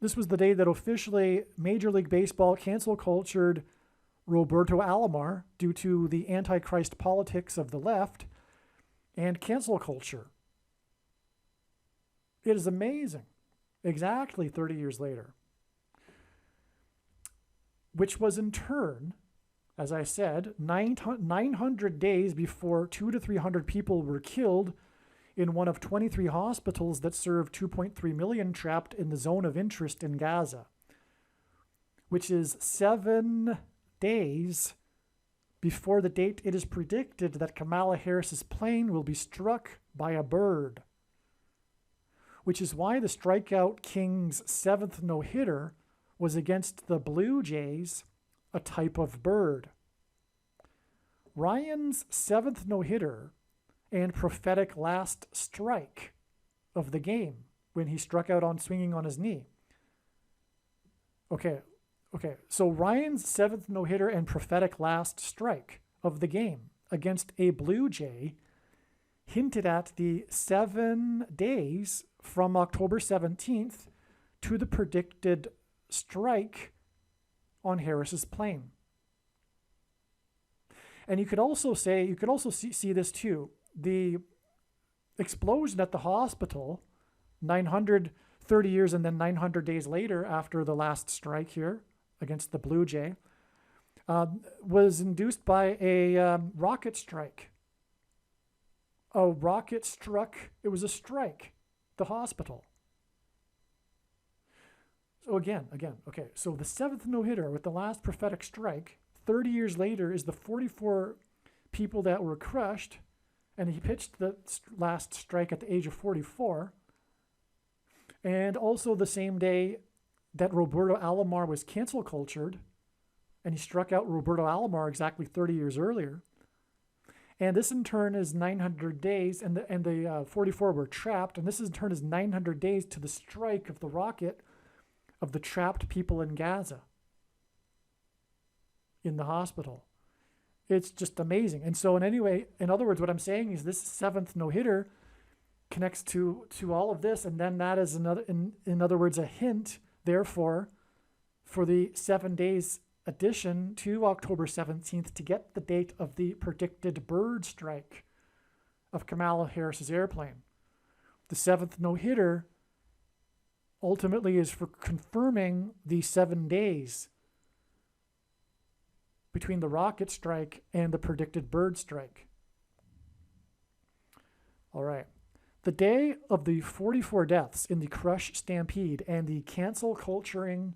This was the day that officially Major League Baseball cancel cultured Roberto Alomar due to the antichrist politics of the left and cancel culture. It is amazing. Exactly 30 years later. Which was in turn, as I said, 900 days before 200 to 300 people were killed in one of 23 hospitals that served 2.3 million trapped in the zone of interest in Gaza. Which is 7 days before the date it is predicted that Kamala Harris's plane will be struck by a bird. Which is why the strikeout king's 7th no-hitter was against the Blue Jays, a type of bird. Ryan's 7th no-hitter and prophetic last strike of the game when he struck out on swinging on his knee. Okay, so Ryan's 7th no-hitter and prophetic last strike of the game against a Blue Jay hinted at the 7 days from October 17th to the predicted strike on Harris's plane. And you could also see this too. The explosion at the hospital, 930 years and then 900 days later after the last strike here, against the Blue Jay, was induced by a rocket strike. A rocket struck, it was a strike, the hospital. So again, okay, so the 7th no-hitter with the last prophetic strike, 30 years later, is the 44 people that were crushed, and he pitched the last strike at the age of 44. And also the same day that Roberto Alomar was cancel cultured, and he struck out Roberto Alomar exactly 30 years earlier. And this in turn is 900 days, and the 44 were trapped, and this in turn is 900 days to the strike of the rocket of the trapped people in Gaza, in the hospital. It's just amazing. And so in other words, what I'm saying is this 7th no-hitter connects to all of this, and then that is another, in other words, a hint, therefore, for the 7 days addition to October 17th to get the date of the predicted bird strike of Kamala Harris's airplane. The 7th no-hitter ultimately is for confirming the 7 days between the rocket strike and the predicted bird strike. All right. The day of the 44 deaths in the crush stampede and the cancel culturing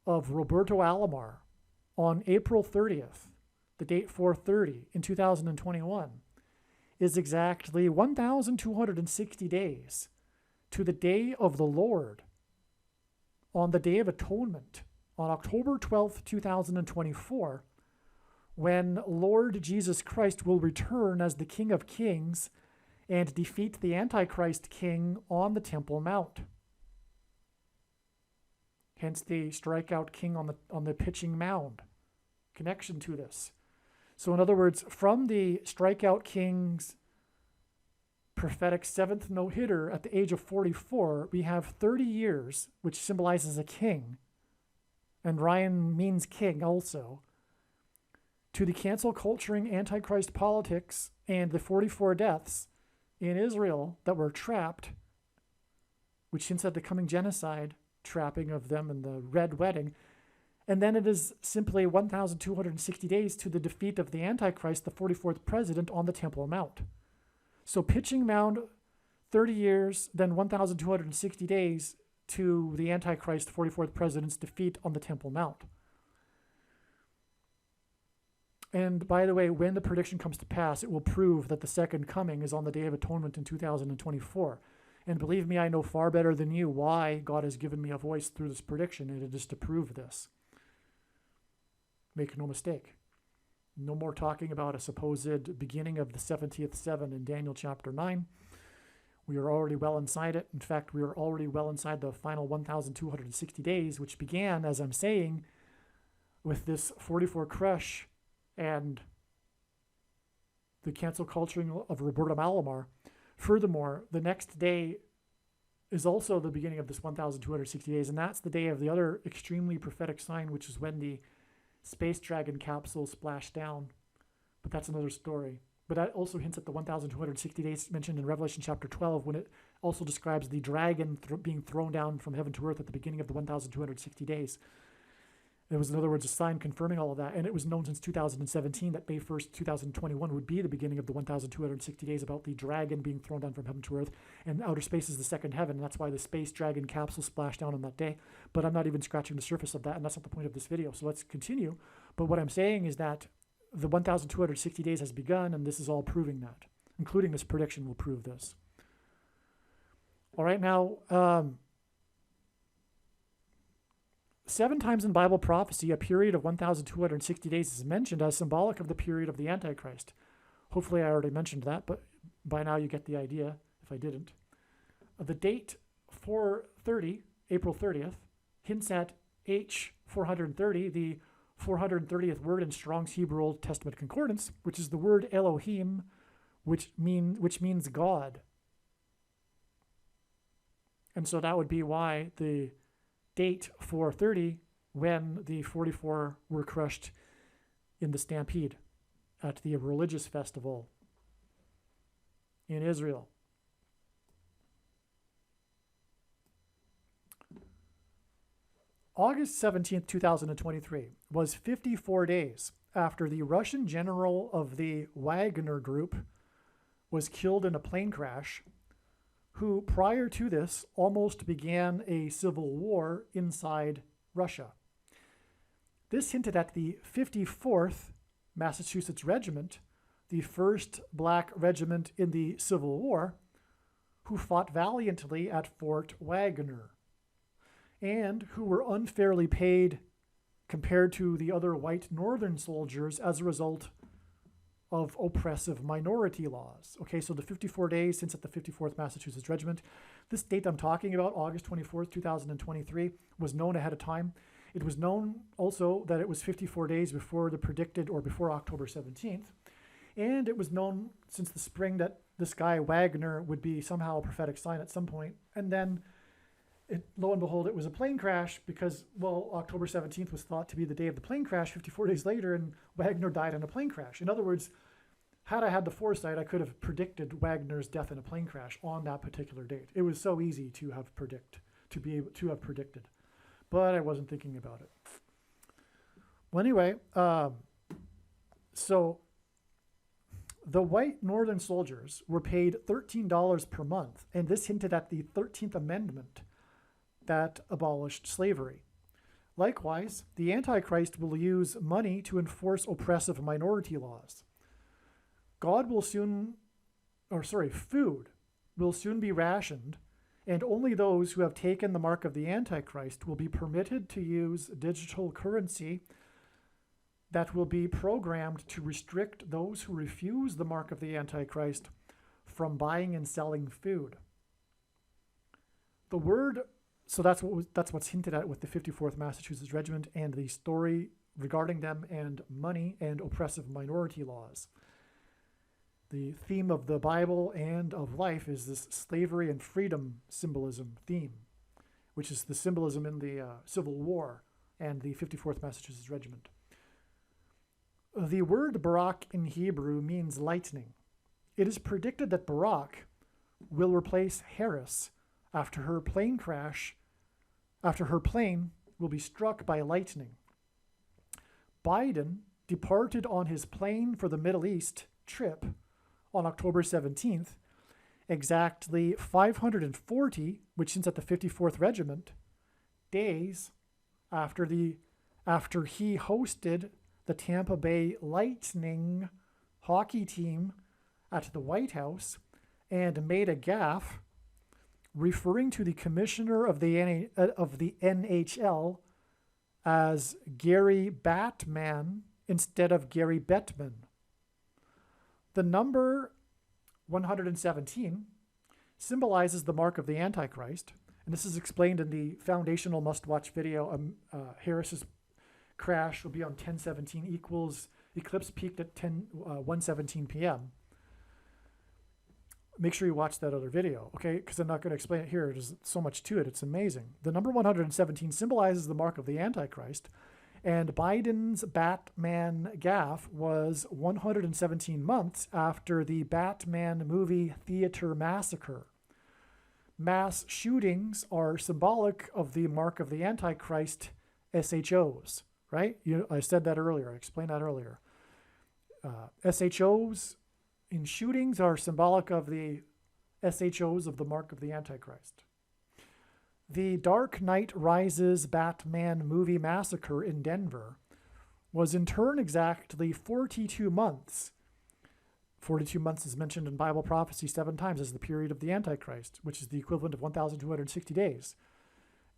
of Roberto Alomar on April 30th, the date 4/30 in 2021, is exactly 1,260 days to the day of the Lord on the Day of Atonement on October 12th, 2024, when Lord Jesus Christ will return as the King of Kings and defeat the Antichrist king on the Temple Mount. Hence the strikeout king on the pitching mound connection to this. So in other words, from the strikeout king's prophetic 7th no-hitter at the age of 44, we have 30 years, which symbolizes a king, and Ryan means king also, to the cancel culturing Antichrist politics and the 44 deaths in Israel that were trapped, which hints at the coming genocide, trapping of them in the Red Wedding. And then it is simply 1,260 days to the defeat of the Antichrist, the 44th president, on the Temple Mount. So pitching mound, 30 years, then 1,260 days to the Antichrist, 44th president's defeat on the Temple Mount. And by the way, when the prediction comes to pass, it will prove that the second coming is on the Day of Atonement in 2024. And believe me, I know far better than you why God has given me a voice through this prediction, and it is to prove this. Make no mistake. No more talking about a supposed beginning of the 70th seven in Daniel chapter 9. We are already well inside it. In fact, we are already well inside the final 1,260 days, which began, as I'm saying, with this 44 crush and the cancel culturing of Roberto Alomar. Furthermore, the next day is also the beginning of this 1,260 days, and that's the day of the other extremely prophetic sign, which is when the Space Dragon capsule splashed down. But that's another story. But that also hints at the 1,260 days mentioned in Revelation chapter 12, when it also describes the dragon being thrown down from heaven to earth at the beginning of the 1,260 days. It was, in other words, a sign confirming all of that. And it was known since 2017 that May 1st, 2021 would be the beginning of the 1,260 days about the dragon being thrown down from heaven to earth. And outer space is the second heaven. And that's why the Space Dragon capsule splashed down on that day. But I'm not even scratching the surface of that. And that's not the point of this video. So let's continue. But what I'm saying is that the 1,260 days has begun. And this is all proving that. Including this prediction will prove this. All right, now... 7 times in Bible prophecy, a period of 1,260 days is mentioned as symbolic of the period of the Antichrist. Hopefully I already mentioned that, but by now you get the idea, if I didn't. The date 4/30, April 30th, hints at H430, the 430th word in Strong's Hebrew Old Testament Concordance, which is the word Elohim, which means God. And so that would be why the date 4/30, when the 44 were crushed in the stampede at the religious festival in Israel. August 17th, 2023 was 54 days after the Russian general of the Wagner Group was killed in a plane crash, who prior to this almost began a civil war inside Russia. This hinted at the 54th Massachusetts Regiment, the first black regiment in the Civil War, who fought valiantly at Fort Wagner, and who were unfairly paid compared to the other white northern soldiers as a result of oppressive minority laws. Okay, so the 54 days since at the 54th Massachusetts Regiment. This date I'm talking about, August 24th, 2023, was known ahead of time. It was known also that it was 54 days before the predicted, or before October 17th. And it was known since the spring that this guy Wagner would be somehow a prophetic sign at some point. And then, lo and behold, it was a plane crash because, well, October 17th was thought to be the day of the plane crash 54 days later, and Wagner died in a plane crash. In other words, had I had the foresight, I could have predicted Wagner's death in a plane crash on that particular date. It was so easy to have predicted. But I wasn't thinking about it. Well, anyway, so the white northern soldiers were paid $13 per month, and this hinted at the 13th Amendment that abolished slavery. Likewise, the Antichrist will use money to enforce oppressive minority laws. Food will soon be rationed, and only those who have taken the mark of the Antichrist will be permitted to use digital currency that will be programmed to restrict those who refuse the mark of the Antichrist from buying and selling food. So that's what's hinted at with the 54th Massachusetts Regiment and the story regarding them and money and oppressive minority laws. The theme of the Bible and of life is this slavery and freedom symbolism theme, which is the symbolism in the Civil War and the 54th Massachusetts Regiment. The word Barak in Hebrew means lightning. It is predicted that Barak will replace Harris after her plane will be struck by lightning. Biden departed on his plane for the Middle East trip on October 17th, exactly 540, which is at the 54th Regiment, days after he hosted the Tampa Bay Lightning hockey team at the White House and made a gaffe referring to the commissioner of the NHL as Gary Batman instead of Gary Bettman. The number 117 symbolizes the mark of the Antichrist, and this is explained in the foundational must-watch video. Harris's crash will be on 10:17 equals eclipse peaked at 1:17 p.m. Make sure you watch that other video, okay? Because I'm not going to explain it here. There's so much to it. It's amazing. The number 117 symbolizes the mark of the Antichrist, and Biden's Batman gaffe was 117 months after the Batman movie theater massacre. Mass shootings are symbolic of the mark of the Antichrist SHOs, right? I said that earlier. I explained that earlier. SHOs in shootings are symbolic of the SHOs of the mark of the Antichrist. The Dark Knight Rises Batman movie massacre in Denver was in turn exactly 42 months. 42 months is mentioned in Bible prophecy 7 times as the period of the Antichrist, which is the equivalent of 1,260 days.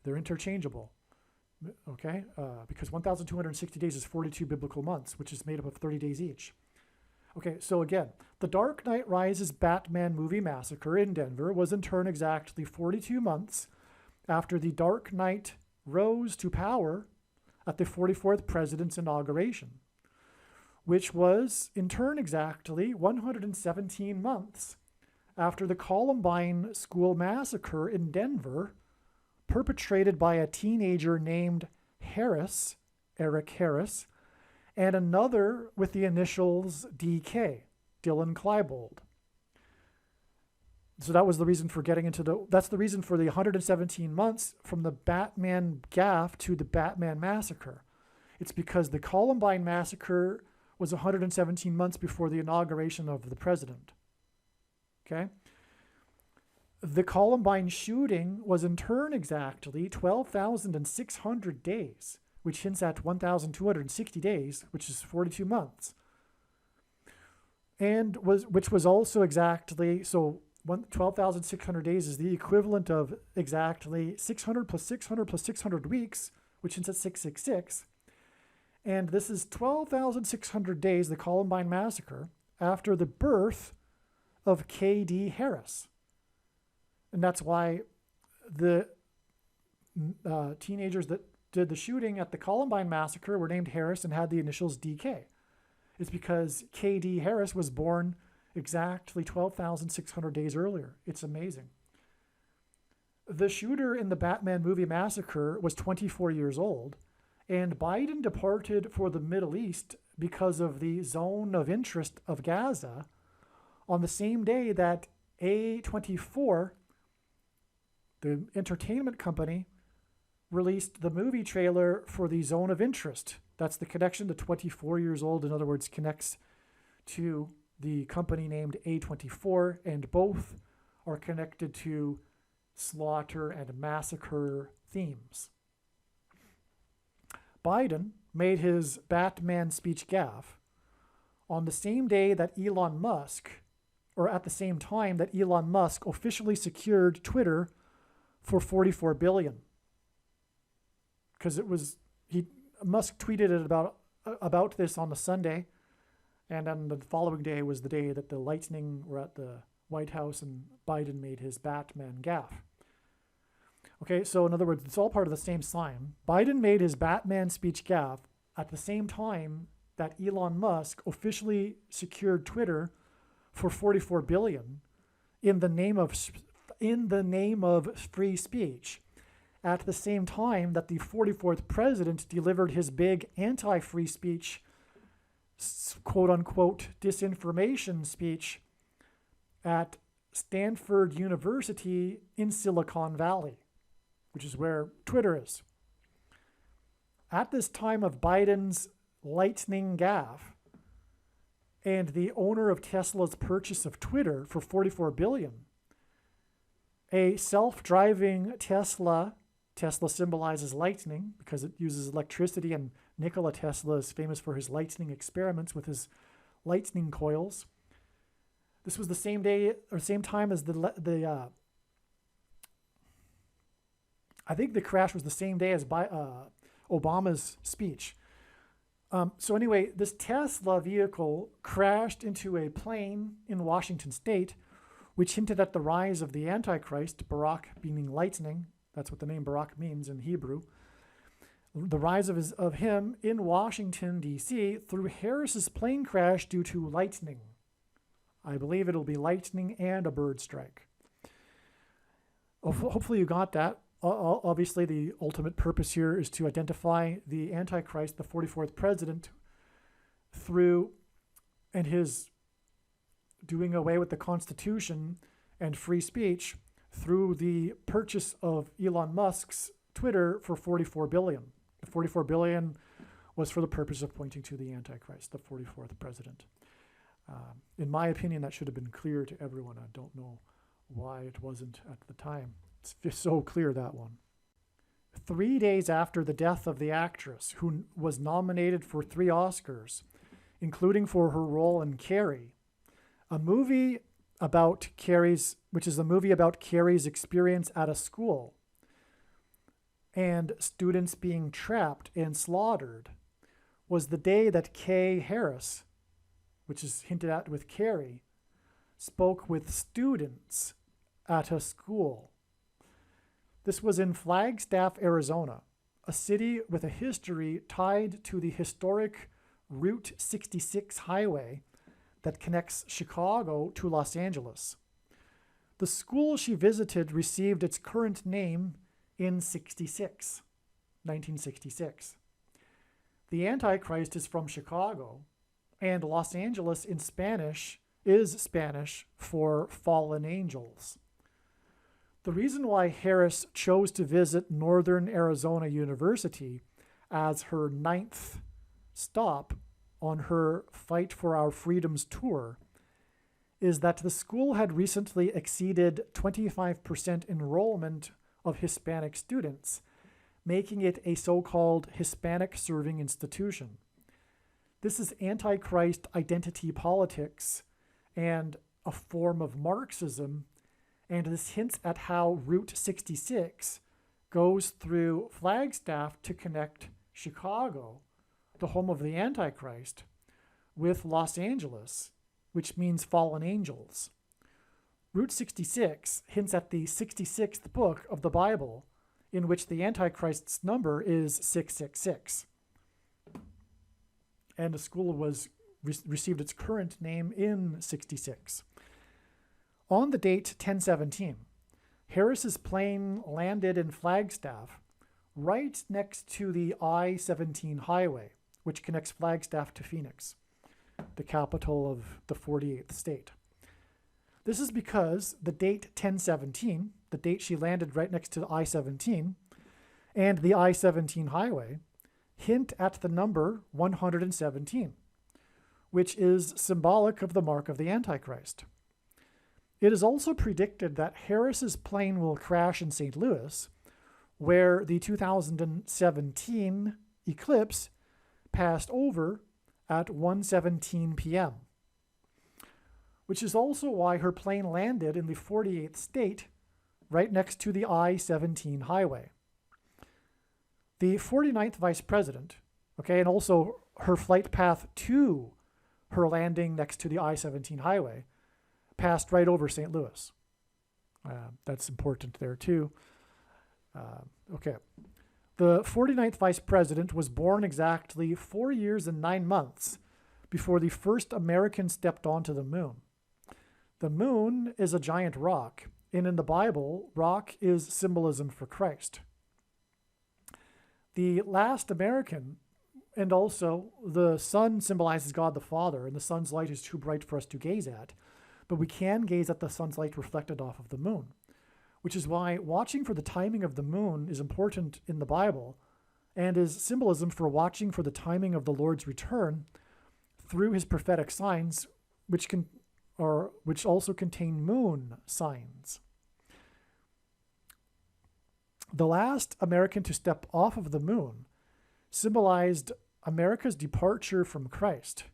They're interchangeable, okay? Because 1,260 days is 42 biblical months, which is made up of 30 days each. Okay, so again, the Dark Knight Rises Batman movie massacre in Denver was in turn exactly 42 months after the Dark Knight rose to power at the 44th president's inauguration, which was in turn exactly 117 months after the Columbine school massacre in Denver, perpetrated by a teenager named Harris, Eric Harris, and another with the initials DK, Dylan Klebold. So that was the reason for getting into that's the reason for the 117 months from the Batman gaffe to the Batman massacre. It's because the Columbine massacre was 117 months before the inauguration of the president. Okay? The Columbine shooting was in turn exactly 12,600 days, which hints at 1,260 days, which is 42 months. And which was also exactly, so 12,600 days is the equivalent of exactly 600 plus 600 plus 600 weeks, which hints at 666. And this is 12,600 days, the Columbine massacre, after the birth of K.D. Harris. And that's why the teenagers that did the shooting at the Columbine massacre were named Harris and had the initials DK. It's because K.D. Harris was born exactly 12,600 days earlier. It's amazing. The shooter in the Batman movie massacre was 24 years old, and Biden departed for the Middle East because of the zone of interest of Gaza on the same day that A24, the entertainment company, released the movie trailer for the zone of interest. That's the connection to 24 years old. In other words, connects to the company named A24, and both are connected to slaughter and massacre themes. Biden made his Batman speech gaffe on the same day that Elon Musk, or at the same time that Elon Musk officially secured Twitter for $44 billion. Because Musk tweeted it about this on the Sunday, and then the following day was the day that the Lightning were at the White House and Biden made his Batman gaffe. Okay, so in other words, it's all part of the same sign. Biden made his Batman speech gaffe at the same time that Elon Musk officially secured Twitter for $44 billion in the name of free speech. At the same time that the 44th president delivered his big anti-free speech, quote-unquote disinformation speech at Stanford University in Silicon Valley, which is where Twitter is. At this time of Biden's lightning gaffe and the owner of Tesla's purchase of Twitter for $44 billion, a self-driving Tesla symbolizes lightning because it uses electricity, and Nikola Tesla is famous for his lightning experiments with his lightning coils. This was the same day or same time as I think the crash was the same day as Obama's speech. So anyway, this Tesla vehicle crashed into a plane in Washington state, which hinted at the rise of the Antichrist, Barak meaning lightning. That's what the name Barak means in Hebrew. The rise of him in Washington, D.C. through Harris's plane crash due to lightning. I believe it'll be lightning and a bird strike. Hopefully you got that. Obviously, the ultimate purpose here is to identify the Antichrist, the 44th president, through and his doing away with the Constitution and free speech through the purchase of Elon Musk's Twitter for $44 billion. The $44 billion was for the purpose of pointing to the Antichrist, the 44th president. In my opinion, that should have been clear to everyone. I don't know why it wasn't at the time. It's just so clear, that one. 3 days after the death of the actress, who was nominated for 3 Oscars, including for her role in Carrie, a movie about Carrie's experience at a school and students being trapped and slaughtered, was the day that Kay Harris, which is hinted at with Carrie, spoke with students at a school. This was in Flagstaff, Arizona, a city with a history tied to the historic Route 66 highway that connects Chicago to Los Angeles. The school she visited received its current name in 1966. The Antichrist is from Chicago, and Los Angeles in Spanish is Spanish for fallen angels. The reason why Harris chose to visit Northern Arizona University as her 9th stop on her Fight for Our Freedoms tour is that the school had recently exceeded 25% enrollment of Hispanic students, making it a so-called Hispanic serving institution. This is Antichrist identity politics and a form of Marxism, and this hints at how Route 66 goes through Flagstaff to connect Chicago, the home of the Antichrist, with Los Angeles, which means fallen angels. Route 66 hints at the 66th book of the Bible, in which the Antichrist's number is 666. And the school received its current name in 66. On the date 10/17, Harris's plane landed in Flagstaff, right next to the I-17 highway, which connects Flagstaff to Phoenix, the capital of the 48th state. This is because the date 10/17, the date she landed right next to the I-17, and the I-17 highway hint at the number 117, which is symbolic of the mark of the Antichrist. It is also predicted that Harris's plane will crash in St. Louis, where the 2017 eclipse passed over at 1:17 p.m., which is also why her plane landed in the 48th state right next to the I-17 highway. The 49th vice president, and also her flight path to her landing next to the I-17 highway, passed right over St. Louis. That's important there too. The 49th vice president was born exactly 4 years and 9 months before the first American stepped onto the moon. The moon is a giant rock, and in the Bible, rock is symbolism for Christ. The last American, and also the sun symbolizes God the Father, and the sun's light is too bright for us to gaze at, but we can gaze at the sun's light reflected off of the moon, which is why watching for the timing of the moon is important in the Bible and is symbolism for watching for the timing of the Lord's return through his prophetic signs, which also contain moon signs. The last American to step off of the moon symbolized America's departure from Christ.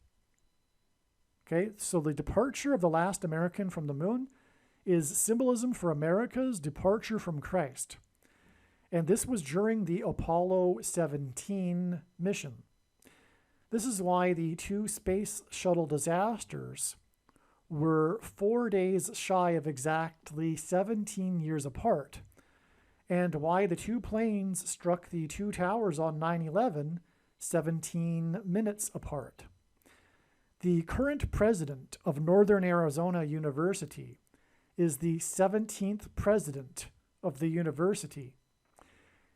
So the departure of the last American from the moon is symbolism for America's departure from Christ. And this was during the Apollo 17 mission. This is why the 2 space shuttle disasters were 4 days shy of exactly 17 years apart, and why the 2 planes struck the 2 towers on 9/11 17 minutes apart. The current president of Northern Arizona University is the 17th president of the university,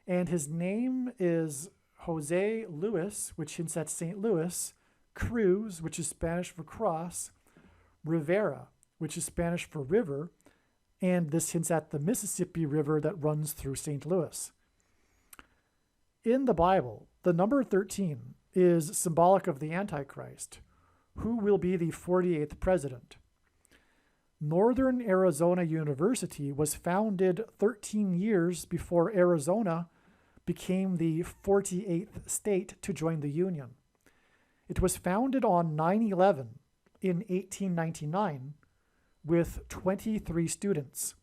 and his name is Jose Luis, which hints at St. Louis, Cruz, which is Spanish for cross, Rivera, which is Spanish for river, and this hints at the Mississippi River that runs through St. Louis. In the Bible, the number 13 is symbolic of the Antichrist, who will be the 48th president. Northern Arizona University was founded 13 years before Arizona became the 48th state to join the Union. It was founded on 9/11 in 1899 with 23 students.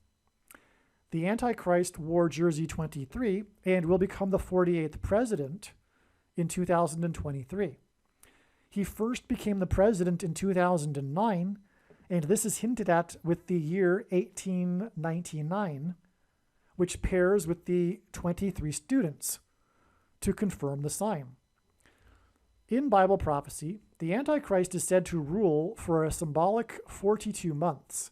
The Antichrist wore jersey 23 and will become the 48th president in 2023. He first became the president in 2009, and this is hinted at with the year 1899, which pairs with the 23 students to confirm the sign. In Bible prophecy, the Antichrist is said to rule for a symbolic 42 months.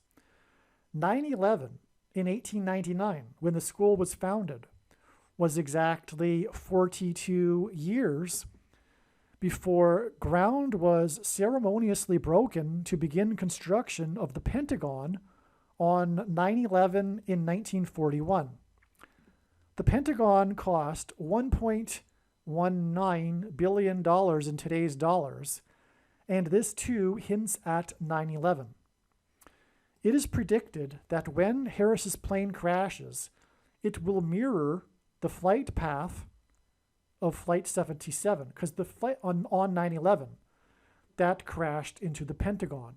9/11 in 1899, when the school was founded, was exactly 42 years before ground was ceremoniously broken to begin construction of the Pentagon on 9/11 in 1941. The Pentagon cost $1.19 billion in today's dollars, and this too hints at 9/11. It is predicted that when Harris's plane crashes, it will mirror the flight path of Flight 77, because the flight on 9/11, that crashed into the Pentagon.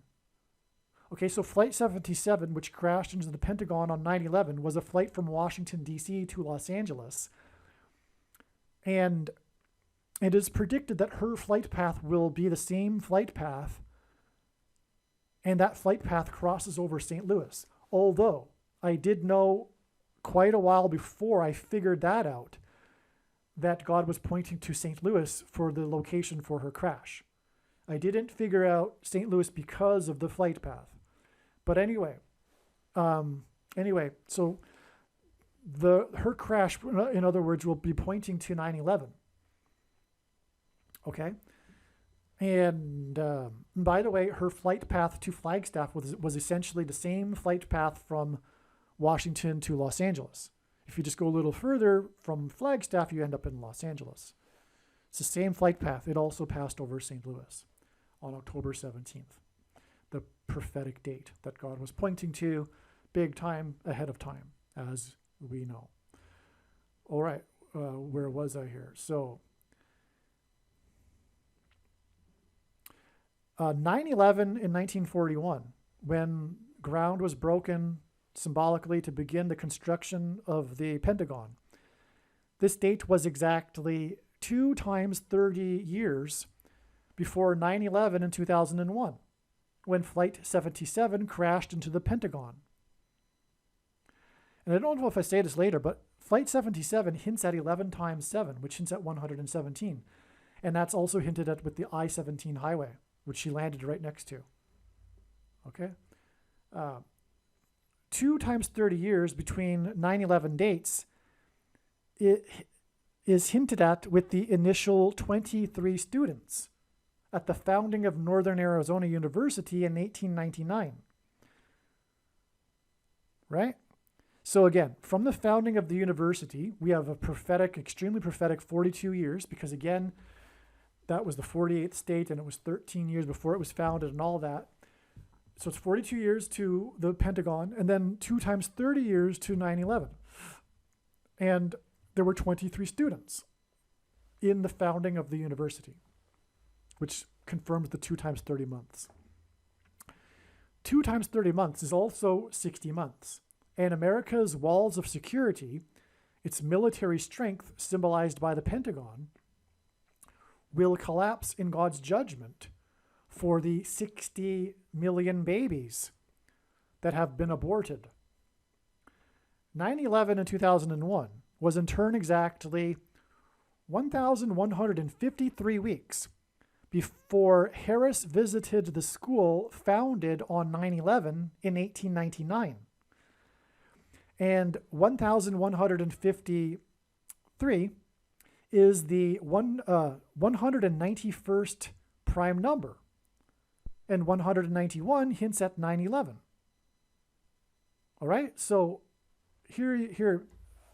Okay, so Flight 77, which crashed into the Pentagon on 9/11, was a flight from Washington, D.C. to Los Angeles. And it is predicted that her flight path will be the same flight path, and that flight path crosses over St. Louis. Although I did know quite a while before I figured that out, that God was pointing to St. Louis for the location for her crash. I didn't figure out St. Louis because of the flight path. But anyway, so her crash, in other words, will be pointing to 9/11. Okay? And by the way, her flight path to Flagstaff was essentially the same flight path from Washington to Los Angeles. If you just go a little further from Flagstaff, you end up in Los Angeles. It's the same flight path. It also passed over St. Louis on October 17th, the prophetic date that God was pointing to big time ahead of time, as we know. All right, where was I here? So 9/11 in 1941, when ground was broken symbolically to begin the construction of the Pentagon. This date was exactly 2 times 30 years before 9/11 in 2001, when Flight 77 crashed into the Pentagon. And I don't know if I say this later, but Flight 77 hints at 11 times 7, which hints at 117. And that's also hinted at with the I-17 highway, which she landed right next to. Okay? 2 times 30 years between 9/11 dates, it is hinted at with the initial 23 students at the founding of Northern Arizona University in 1899. Right? So again, from the founding of the university, we have a prophetic, extremely prophetic 42 years, because again, that was the 48th state, and it was 13 years before it was founded and all that. So it's 42 years to the Pentagon, and then 2 times 30 years to 9/11. And there were 23 students in the founding of the university, which confirms the 2 times 30 months. 2 times 30 months is also 60 months. And America's walls of security, its military strength symbolized by the Pentagon, will collapse in God's judgment for the 60 million babies that have been aborted. 9/11 in 2001 was in turn exactly 1,153 weeks before Harris visited the school founded on 9/11 in 1899. And 1,153 is the 191st prime number. And 191 hints at 9/11. All right, so here,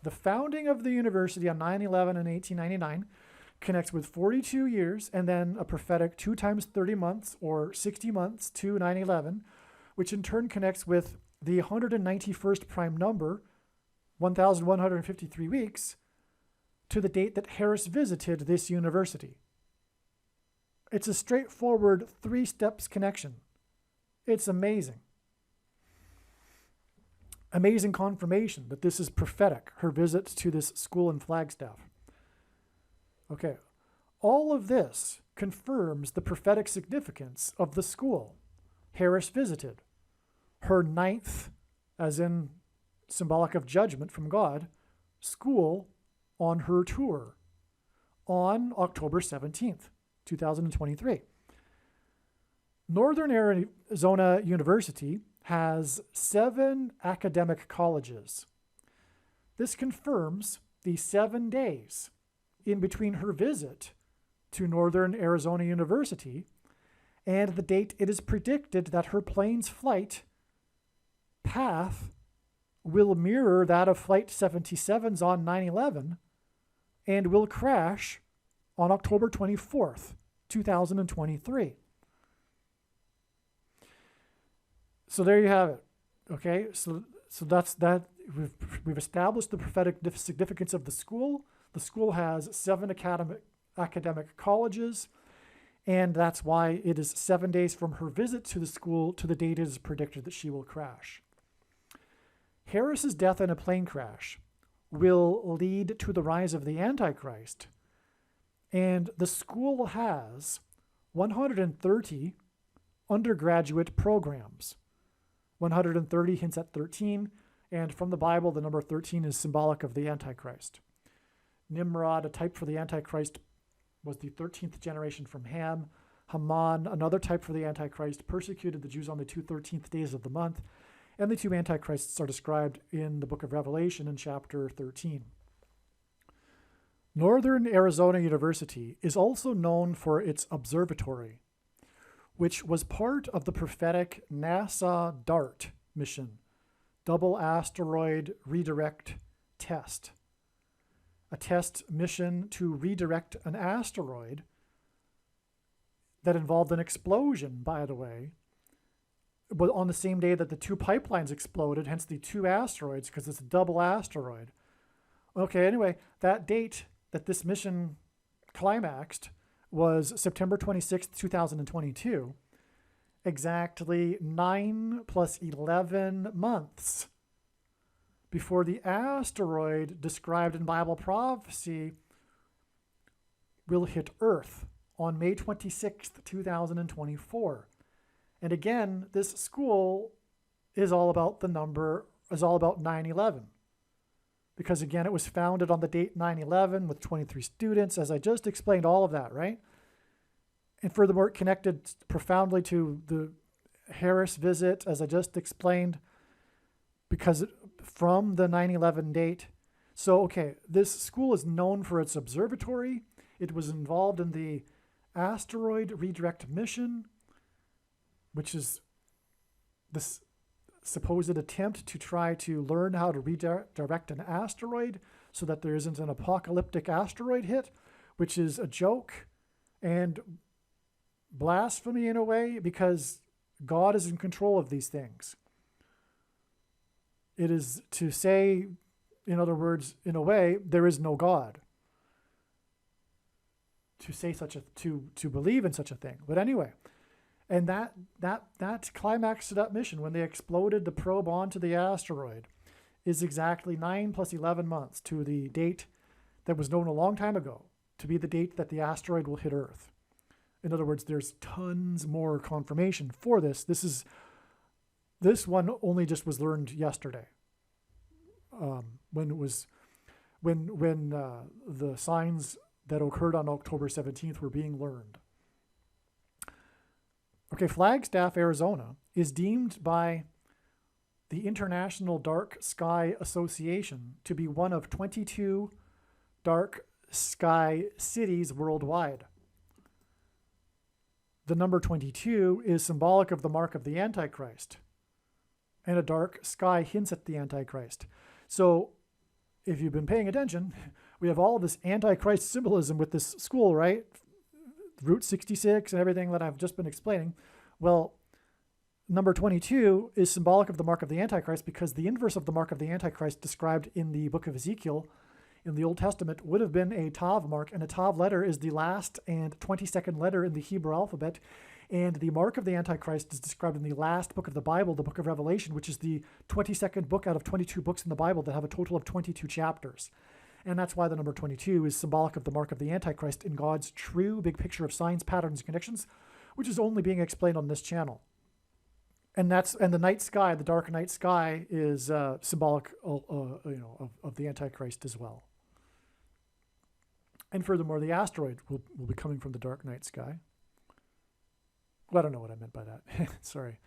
the founding of the university on 9/11 in 1899 connects with 42 years, and then a prophetic 2 times 30 months, or 60 months to 9/11, which in turn connects with the 191st prime number, 1,153 weeks, to the date that Harris visited this university. It's a straightforward 3 steps connection. It's amazing. Amazing confirmation that this is prophetic, her visit to this school in Flagstaff. Okay, all of this confirms the prophetic significance of the school Harris visited, her 9th, as in symbolic of judgment from God, school on her tour on October 17th. 2023. Northern Arizona University has 7 academic colleges. This confirms the 7 days in between her visit to Northern Arizona University, and the date it is predicted that her plane's flight path will mirror that of Flight 77's on 9/11 and will crash on October 24th, 2023. So there you have it. Okay, so that's that. We've established the prophetic significance of the school. The school has 7 academic colleges, and that's why it is 7 days from her visit to the school to the date it is predicted that she will crash. Harris's death in a plane crash will lead to the rise of the Antichrist, and the school has 130 undergraduate programs. 130 hints at 13, and from the Bible, the number 13 is symbolic of the Antichrist. Nimrod, a type for the Antichrist, was the 13th generation from Ham. Haman, another type for the Antichrist, persecuted the Jews on the 2 13th days of the month, and the 2 Antichrists are described in the book of Revelation in chapter 13. Northern Arizona University is also known for its observatory, which was part of the prophetic NASA DART mission, Double Asteroid Redirect Test, a test mission to redirect an asteroid that involved an explosion, by the way, but on the same day that the 2 pipelines exploded, hence the 2 asteroids, because it's a double asteroid. Okay, anyway, that date that this mission climaxed was September 26th, 2022, exactly 9 plus 11 months before the asteroid described in Bible prophecy will hit Earth on May 26th, 2024. And again, this school is all about 9/11. Because again, it was founded on the date 9/11 with 23 students, as I just explained all of that, right? And furthermore, it connected profoundly to the Harris visit, as I just explained, because from the 9/11 date. So, okay, this school is known for its observatory. It was involved in the asteroid redirect mission, which is this supposed attempt to try to learn how to redirect an asteroid so that there isn't an apocalyptic asteroid hit, which is a joke and blasphemy in a way, because God is in control of these things. It is to say, in other words, in a way, there is no God. To say such a to believe in such a thing. But anyway, and that climax to that mission, when they exploded the probe onto the asteroid, is exactly 9 plus 11 months to the date that was known a long time ago to be the date that the asteroid will hit Earth. In other words, there's tons more confirmation for this. This one only just was learned yesterday, when the signs that occurred on October 17th were being learned. Okay, Flagstaff, Arizona is deemed by the International Dark Sky Association to be one of 22 dark sky cities worldwide. The number 22 is symbolic of the mark of the Antichrist, and a dark sky hints at the Antichrist. So if you've been paying attention, we have all of this Antichrist symbolism with this school, right? Route 66 and everything that I've just been explaining. Well, number 22 is symbolic of the mark of the Antichrist, because the inverse of the mark of the Antichrist described in the book of Ezekiel in the Old Testament would have been a Tav mark, and a Tav letter is the last and 22nd letter in the Hebrew alphabet. And the mark of the Antichrist is described in the last book of the Bible, the book of Revelation, which is the 22nd book out of 22 books in the Bible that have a total of 22 chapters. And that's why the number 22 is symbolic of the mark of the Antichrist in God's true big picture of signs, patterns, and connections, which is only being explained on this channel. And the night sky, the dark night sky, is symbolic, of the Antichrist as well. And furthermore, the asteroid will be coming from the dark night sky. Well, I don't know what I meant by that. Sorry.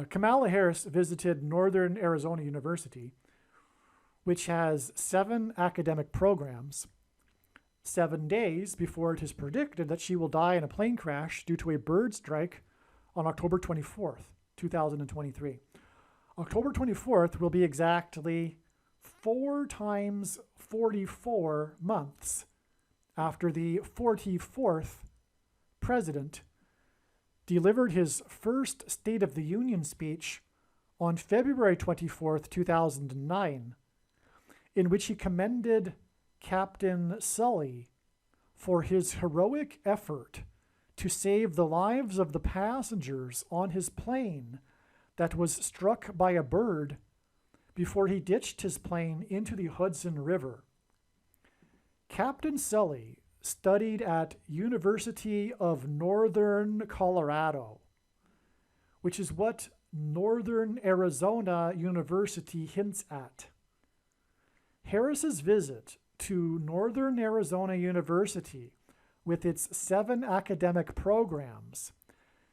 Kamala Harris visited Northern Arizona University, which has 7 academic programs 7 days before it is predicted that she will die in a plane crash due to a bird strike on October 24th, 2023. October 24th will be exactly 4 times 44 months after the 44th president delivered his first State of the Union speech on February 24th, 2009, in which he commended Captain Sully for his heroic effort to save the lives of the passengers on his plane that was struck by a bird before he ditched his plane into the Hudson River. Captain Sully studied at University of Northern Colorado, which is what Northern Arizona University hints at. Harris's visit to Northern Arizona University with its 7 academic programs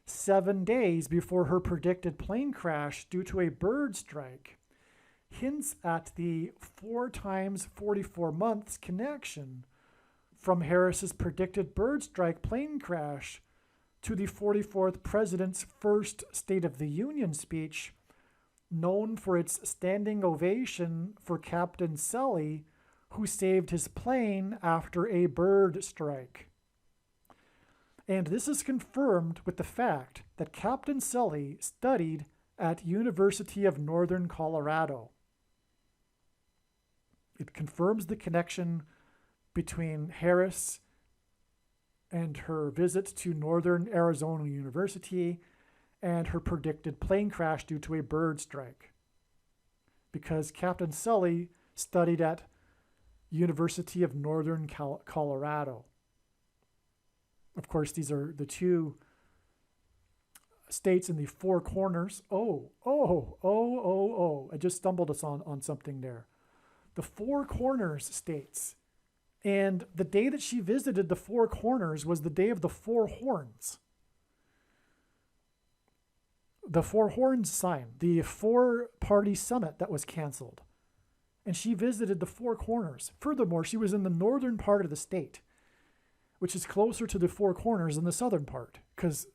7 days before her predicted plane crash due to a bird strike hints at the 4 times 44 months connection from Harris's predicted bird strike plane crash to the 44th president's first State of the Union speech, known for its standing ovation for Captain Sully, who saved his plane after a bird strike. And this is confirmed with the fact that Captain Sully studied at University of Northern Colorado. It confirms the connection between Harris and her visit to Northern Arizona University and her predicted plane crash due to a bird strike. Because Captain Sully studied at University of Northern Colorado. Of course, these are the 2 states in the 4 corners. I just stumbled us on something there. The 4 corners states. And the day that she visited the 4 corners was the day of the 4 horns. The 4 horns sign, the 4-party summit that was canceled. And she visited the 4 corners. Furthermore, she was in the northern part of the state, which is closer to the 4 corners than the southern part, because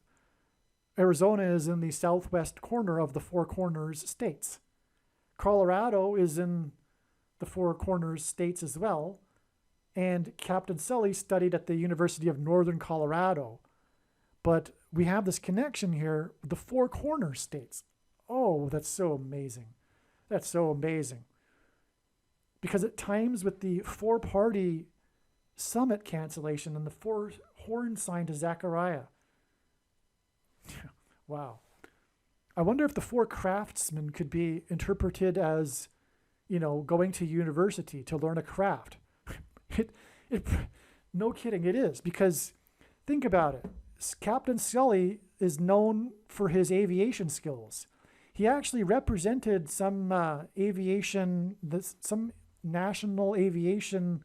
Arizona is in the southwest corner of the 4 corners states. Colorado is in the 4 corners states as well, and Captain Sully studied at the University of Northern Colorado. But we have this connection here with the 4 corners states. Oh, that's so amazing. That's so amazing. Because it times with the 4-party summit cancellation and the 4 horn sign to Zechariah. Wow. I wonder if the 4 craftsmen could be interpreted as, going to university to learn a craft. No kidding, it is. Because think about it. Captain Sully is known for his aviation skills. He actually represented some National Aviation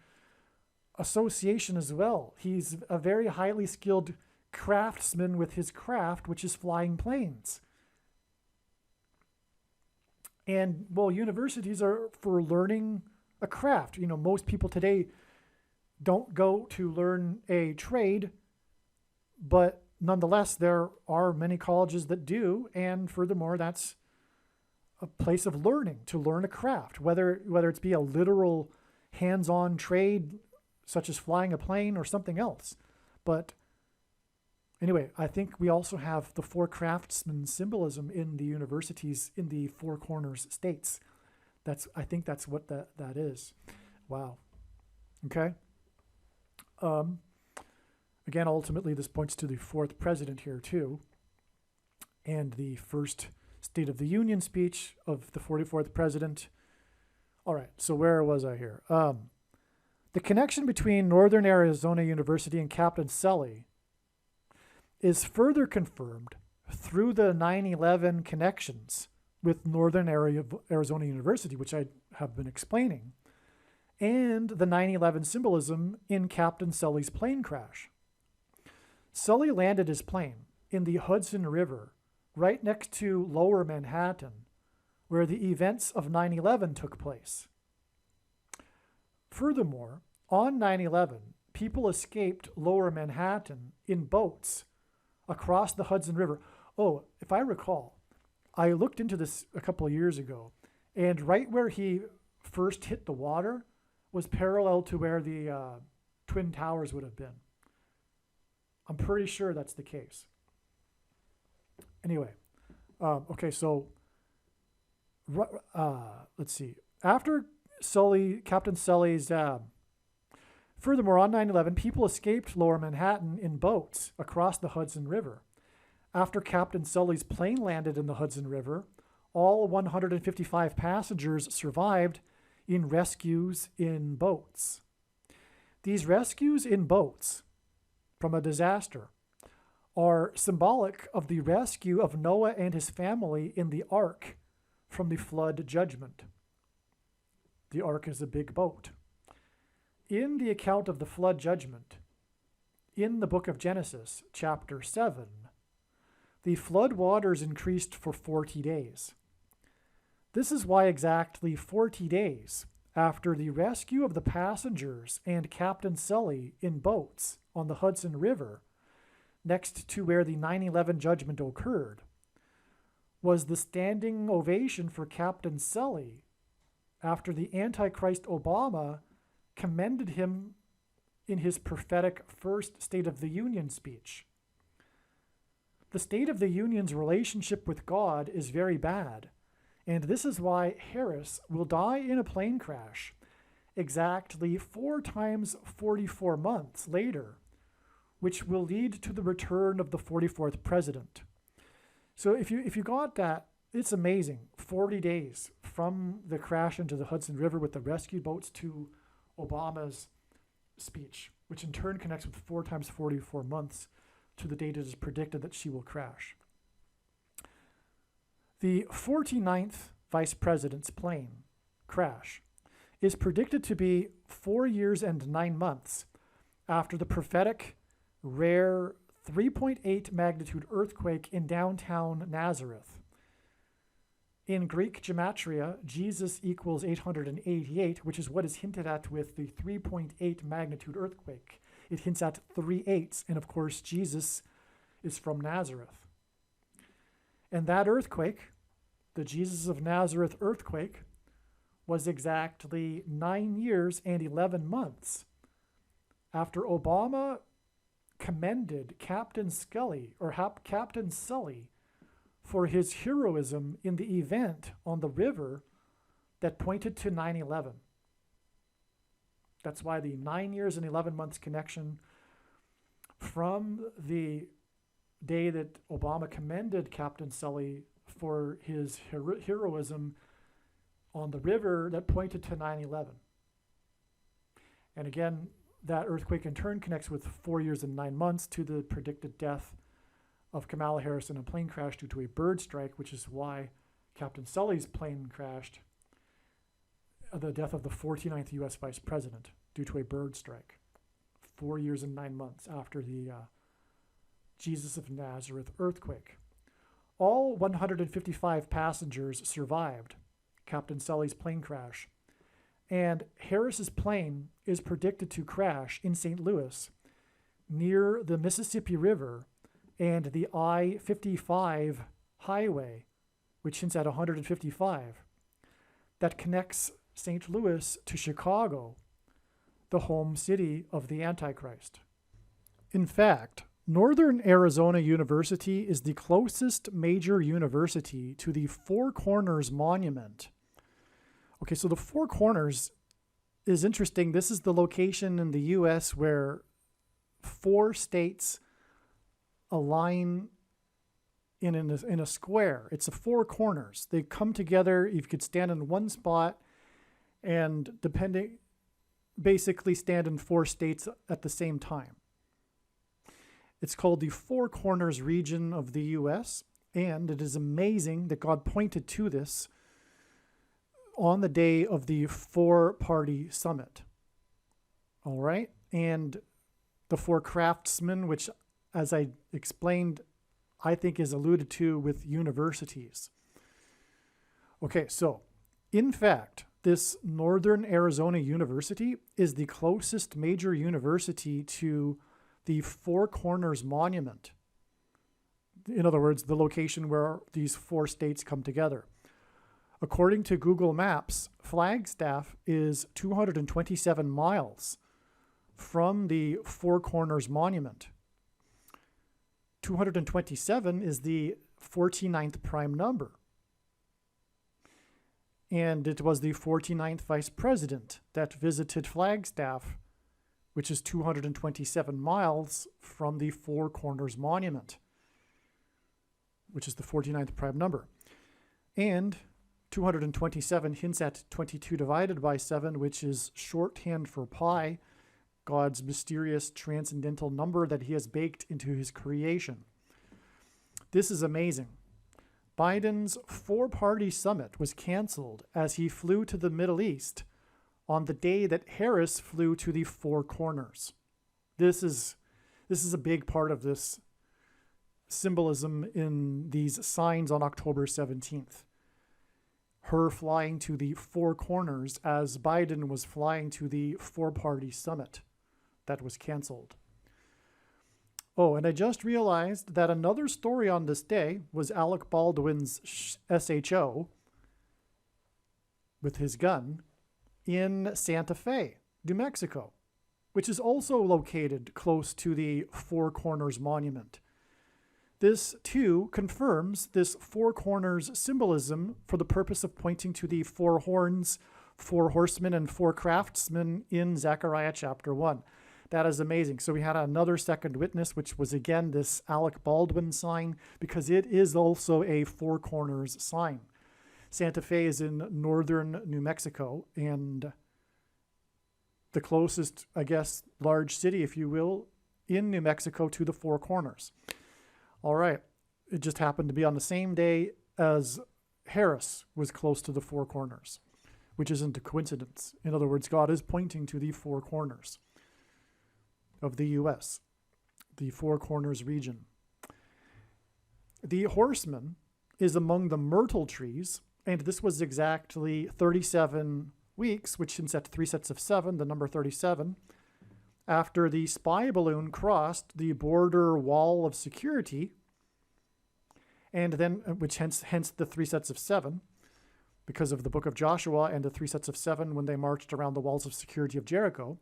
Association as well. He's a very highly skilled craftsman with his craft, which is flying planes. And, universities are for learning a craft. Most people today don't go to learn a trade, but nonetheless, there are many colleges that do. And furthermore, that's a place of learning, to learn a craft, whether it's be a literal hands-on trade, such as flying a plane or something else. But anyway, I think we also have the 4 craftsmen symbolism in the universities in the 4 corners states. I think that's what that is. Wow. Okay. Again, ultimately, this points to the 4th president here too, and the first State of the Union speech of the 44th president. All right, so where was I here? The connection between Northern Arizona University and Captain Sully is further confirmed through the 9/11 connections with Northern Arizona University, which I have been explaining, and the 9/11 symbolism in Captain Sully's plane crash. Sully landed his plane in the Hudson River, right next to Lower Manhattan, where the events of 9/11 took place. Furthermore, on 9/11, people escaped lower Manhattan in boats across the Hudson River. Oh, if I recall, I looked into this a couple of years ago, and right where he first hit the water was parallel to where the Twin Towers would have been. I'm pretty sure that's the case. Anyway, okay, so let's see. After Captain Sully's, furthermore, on 9/11, people escaped lower Manhattan in boats across the Hudson River. After Captain Sully's plane landed in the Hudson River, all 155 passengers survived in rescues in boats. These rescues in boats from a disaster are symbolic of the rescue of Noah and his family in the ark from the flood judgment. The ark is a big boat. In the account of the flood judgment, in the book of Genesis, chapter 7, the flood waters increased for 40 days. This is why exactly 40 days after the rescue of the passengers and Captain Sully in boats on the Hudson River, next to where the 9/11 judgment occurred, was the standing ovation for Captain Sully after the Antichrist Obama commended him in his prophetic first State of the Union speech. The State of the Union's relationship with God is very bad, and this is why Harris will die in a plane crash exactly 4 times 44 months later, which will lead to the return of the 44th president. So if you got that, it's amazing. 40 days from the crash into the Hudson River with the rescue boats to Obama's speech, which in turn connects with 4 times 44 months to the date it is predicted that she will crash. The 49th vice president's plane crash is predicted to be 4 years and 9 months after the prophetic rare 3.8 magnitude earthquake in downtown Nazareth. In Greek gematria, Jesus equals 888, which is what is hinted at with the 3.8 magnitude earthquake. It hints at 3 8s, and of course, Jesus is from Nazareth. And that earthquake, the Jesus of Nazareth earthquake, was exactly 9 years and 11 months after Obama commended Captain Sully for his heroism in the event on the river that pointed to 9/11. That's why the 9 years and 11 months connection from the day that Obama commended Captain Sully for his heroism on the river that pointed to 9/11. And again, that earthquake in turn connects with 4 years and 9 months to the predicted death of Kamala Harris in a plane crash due to a bird strike, which is why Captain Sully's plane crashed, the death of the 49th U.S. Vice President due to a bird strike, 4 years and 9 months after the Jesus of Nazareth earthquake. All 155 passengers survived Captain Sully's plane crash, and Harris's plane is predicted to crash in St. Louis near the Mississippi River and the I-55 highway, which hints at 155, that connects St. Louis to Chicago, the home city of the Antichrist. In fact, Northern Arizona University is the closest major university to the Four Corners Monument. Okay, so the Four Corners is interesting. This is the location in the U.S. where 4 states align in a square. It's the 4 corners. They come together. You could stand in one spot and basically stand in 4 states at the same time. It's called the Four Corners region of the U.S., and it is amazing that God pointed to this on the day of the 4-party summit. All right? And the 4 craftsmen, which, as I explained, I think is alluded to with universities. Okay, so, in fact, this Northern Arizona University is the closest major university to the Four Corners Monument. In other words, the location where these four states come together. According to Google Maps, Flagstaff is 227 miles from the Four Corners Monument. 227 is the 49th prime number. And it was the 49th vice president that visited Flagstaff, which is 227 miles from the Four Corners Monument, which is the 49th prime number. And 227 hints at 22 divided by 7, which is shorthand for pi, God's mysterious transcendental number that he has baked into his creation. This is amazing. Biden's four-party summit was canceled as he flew to the Middle East on the day that Harris flew to the Four Corners. This is a big part of this symbolism in these signs on October 17th. Her flying to the Four Corners as Biden was flying to the four-party summit that was canceled. Oh, and I just realized that another story on this day was Alec Baldwin's SHO with his gun in Santa Fe, New Mexico, which is also located close to the Four Corners Monument. This, too, confirms this Four Corners symbolism for the purpose of pointing to the four horns, four horsemen, and four craftsmen in Zechariah chapter 1. That is amazing. So we had another second witness, which was again this Alec Baldwin sign, because it is also a Four Corners sign. Santa Fe is in northern New Mexico, and the closest, I guess, large city, if you will, in New Mexico to the Four Corners. All right. It just happened to be on the same day as Harris was close to the Four Corners, which isn't a coincidence. In other words, God is pointing to the Four Corners of the U.S., the Four Corners region. The horseman is among the myrtle trees, and this was exactly 37 weeks, which hints at 3 sets of 7, the number 37, after the spy balloon crossed the border wall of security, and then, which hence the 3 sets of 7, because of the book of Joshua and the 3 sets of 7 when they marched around the walls of security of Jericho.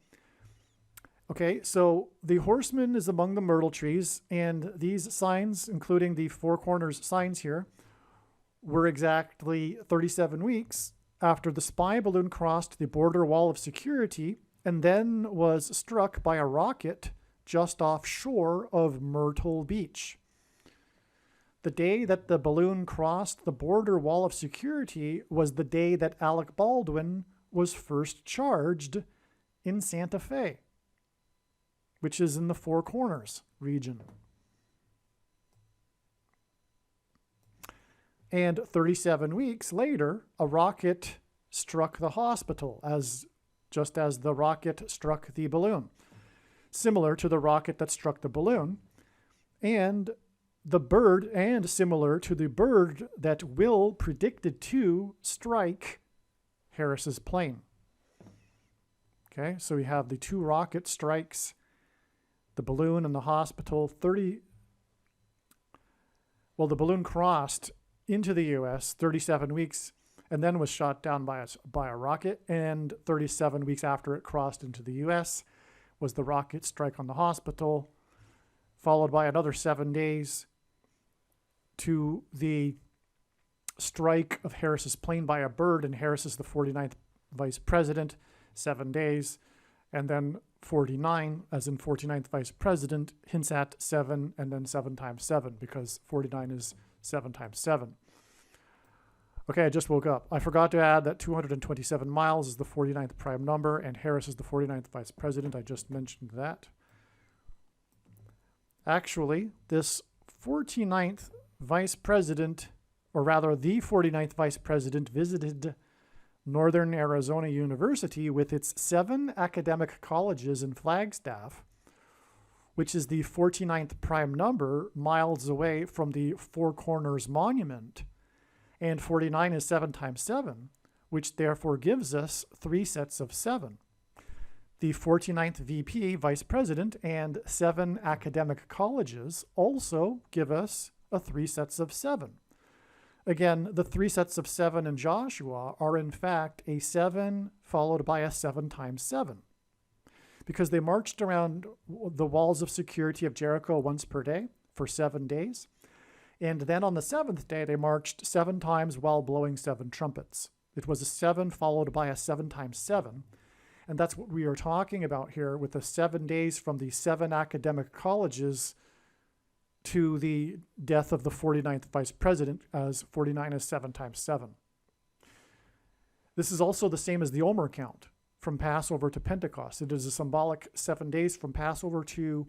Okay, so the horseman is among the myrtle trees, and these signs, including the Four Corners signs here, were exactly 37 weeks after the spy balloon crossed the border wall of security and then was struck by a rocket just offshore of Myrtle Beach. The day that the balloon crossed the border wall of security was the day that Alec Baldwin was first charged in Santa Fe, which is in the Four Corners region. And 37 weeks later, a rocket struck the hospital, just as the rocket struck the balloon, similar to the rocket that struck the balloon, and similar to the bird that Will predicted to strike Harris's plane. Okay, so we have the two rocket strikes, the balloon and the hospital. The balloon crossed into the U.S. 37 weeks and then was shot down by a rocket, and 37 weeks after it crossed into the U.S. was the rocket strike on the hospital, followed by another 7 days to the strike of Harris's plane by a bird, and Harris is the 49th vice president, 7 days, and then 49, as in 49th vice president, hints at 7, and then 7 times 7, because 49 is 7 times 7. Okay, I just woke up. I forgot to add that 227 miles is the 49th prime number, and Harris is the 49th vice president. I just mentioned that. Actually, this 49th vice president, or rather the 49th vice president, visited Northern Arizona University with its 7 academic colleges in Flagstaff, which is the 49th prime number, miles away from the Four Corners Monument, and 49 is 7 times 7, which therefore gives us 3 sets of 7. The 49th VP, Vice President, and 7 academic colleges also give us 3 sets of 7. Again, the 3 sets of 7 in Joshua are in fact a 7 followed by a 7 times 7. Because they marched around the walls of security of Jericho once per day for 7 days. And then on the 7th day, they marched 7 times while blowing 7 trumpets. It was a 7 followed by a 7 times 7. And that's what we are talking about here with the 7 days from the 7 academic colleges to the death of the 49th vice president, as 49 is 7 times 7. This is also the same as the Omer count from Passover to Pentecost. It is a symbolic 7 days from Passover to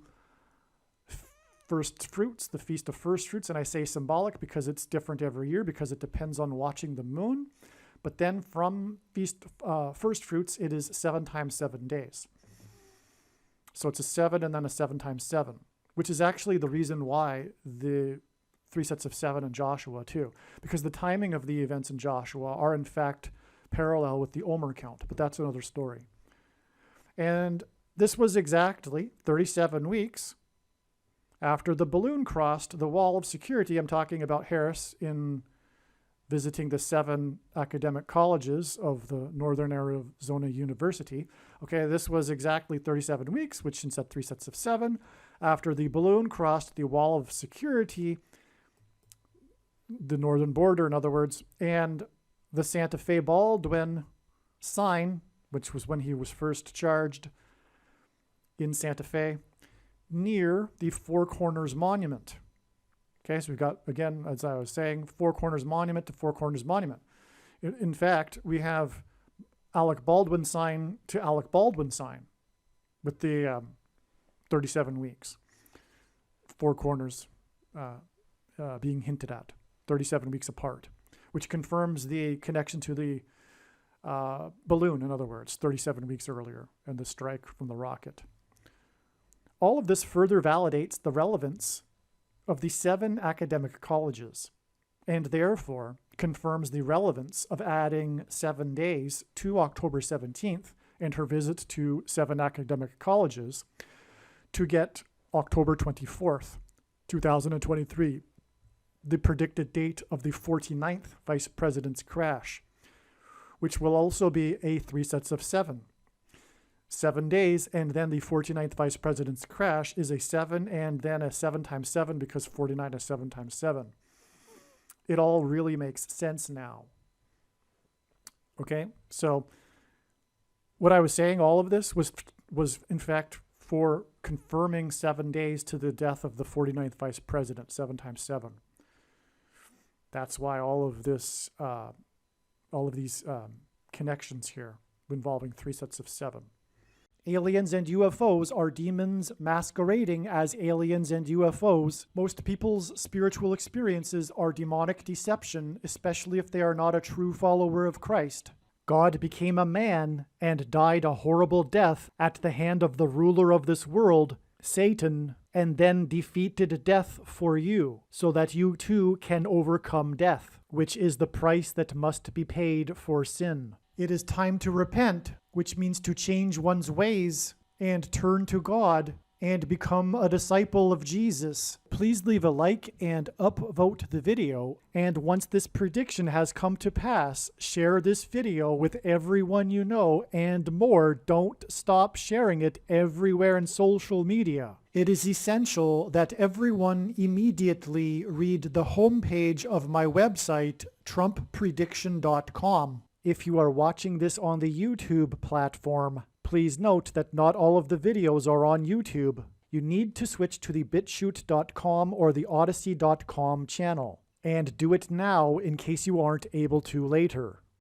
first fruits, the Feast of First Fruits. And I say symbolic because it's different every year because it depends on watching the moon. But then from Feast First Fruits, it is 7 times 7 days. So it's a 7 and then a 7 times 7, which is actually the reason why the 3 sets of 7 in Joshua too, because the timing of the events in Joshua are in fact parallel with the Omer count, but that's another story. And this was exactly 37 weeks after the balloon crossed the wall of security. I'm talking about Harris in visiting the 7 academic colleges of the Northern Arizona University. Okay, this was exactly 37 weeks, which in 3 sets of 7, after the balloon crossed the wall of security, the northern border, in other words, and the Santa Fe Baldwin sign, which was when he was first charged in Santa Fe, near the Four Corners Monument. Okay, so we've got, again, as I was saying, Four Corners Monument to Four Corners Monument. In fact, we have Alec Baldwin sign to Alec Baldwin sign with the 37 weeks. Four corners being hinted at, 37 weeks apart, which confirms the connection to the balloon, in other words, 37 weeks earlier, and the strike from the rocket. All of this further validates the relevance of the 7 academic colleges, and therefore confirms the relevance of adding 7 days to October 17th and her visit to 7 academic colleges to get October 24th, 2023, the predicted date of the 49th vice president's crash, which will also be a 3 sets of 7. 7 days, and then the 49th vice president's crash is a 7, and then a 7 times 7 because 49 is 7 times 7. It all really makes sense now. Okay, so what I was saying, all of this was in fact for confirming 7 days to the death of the 49th vice president, 7 times 7. That's why all of this, all of these connections here involving 3 sets of 7. Aliens and UFOs are demons masquerading as aliens and UFOs. Most people's spiritual experiences are demonic deception, especially if they are not a true follower of Christ. God became a man and died a horrible death at the hand of the ruler of this world, Satan, and then defeated death for you, so that you too can overcome death, which is the price that must be paid for sin. It is time to repent, which means to change one's ways and turn to God and become a disciple of Jesus. Please leave a like and upvote the video. And once this prediction has come to pass, share this video with everyone you know, and more. Don't stop sharing it everywhere in social media. It is essential that everyone immediately read the homepage of my website, TrumpPrediction.com. If you are watching this on the YouTube platform, please note that not all of the videos are on YouTube. You need to switch to the BitChute.com or the Odyssey.com channel. And do it now in case you aren't able to later.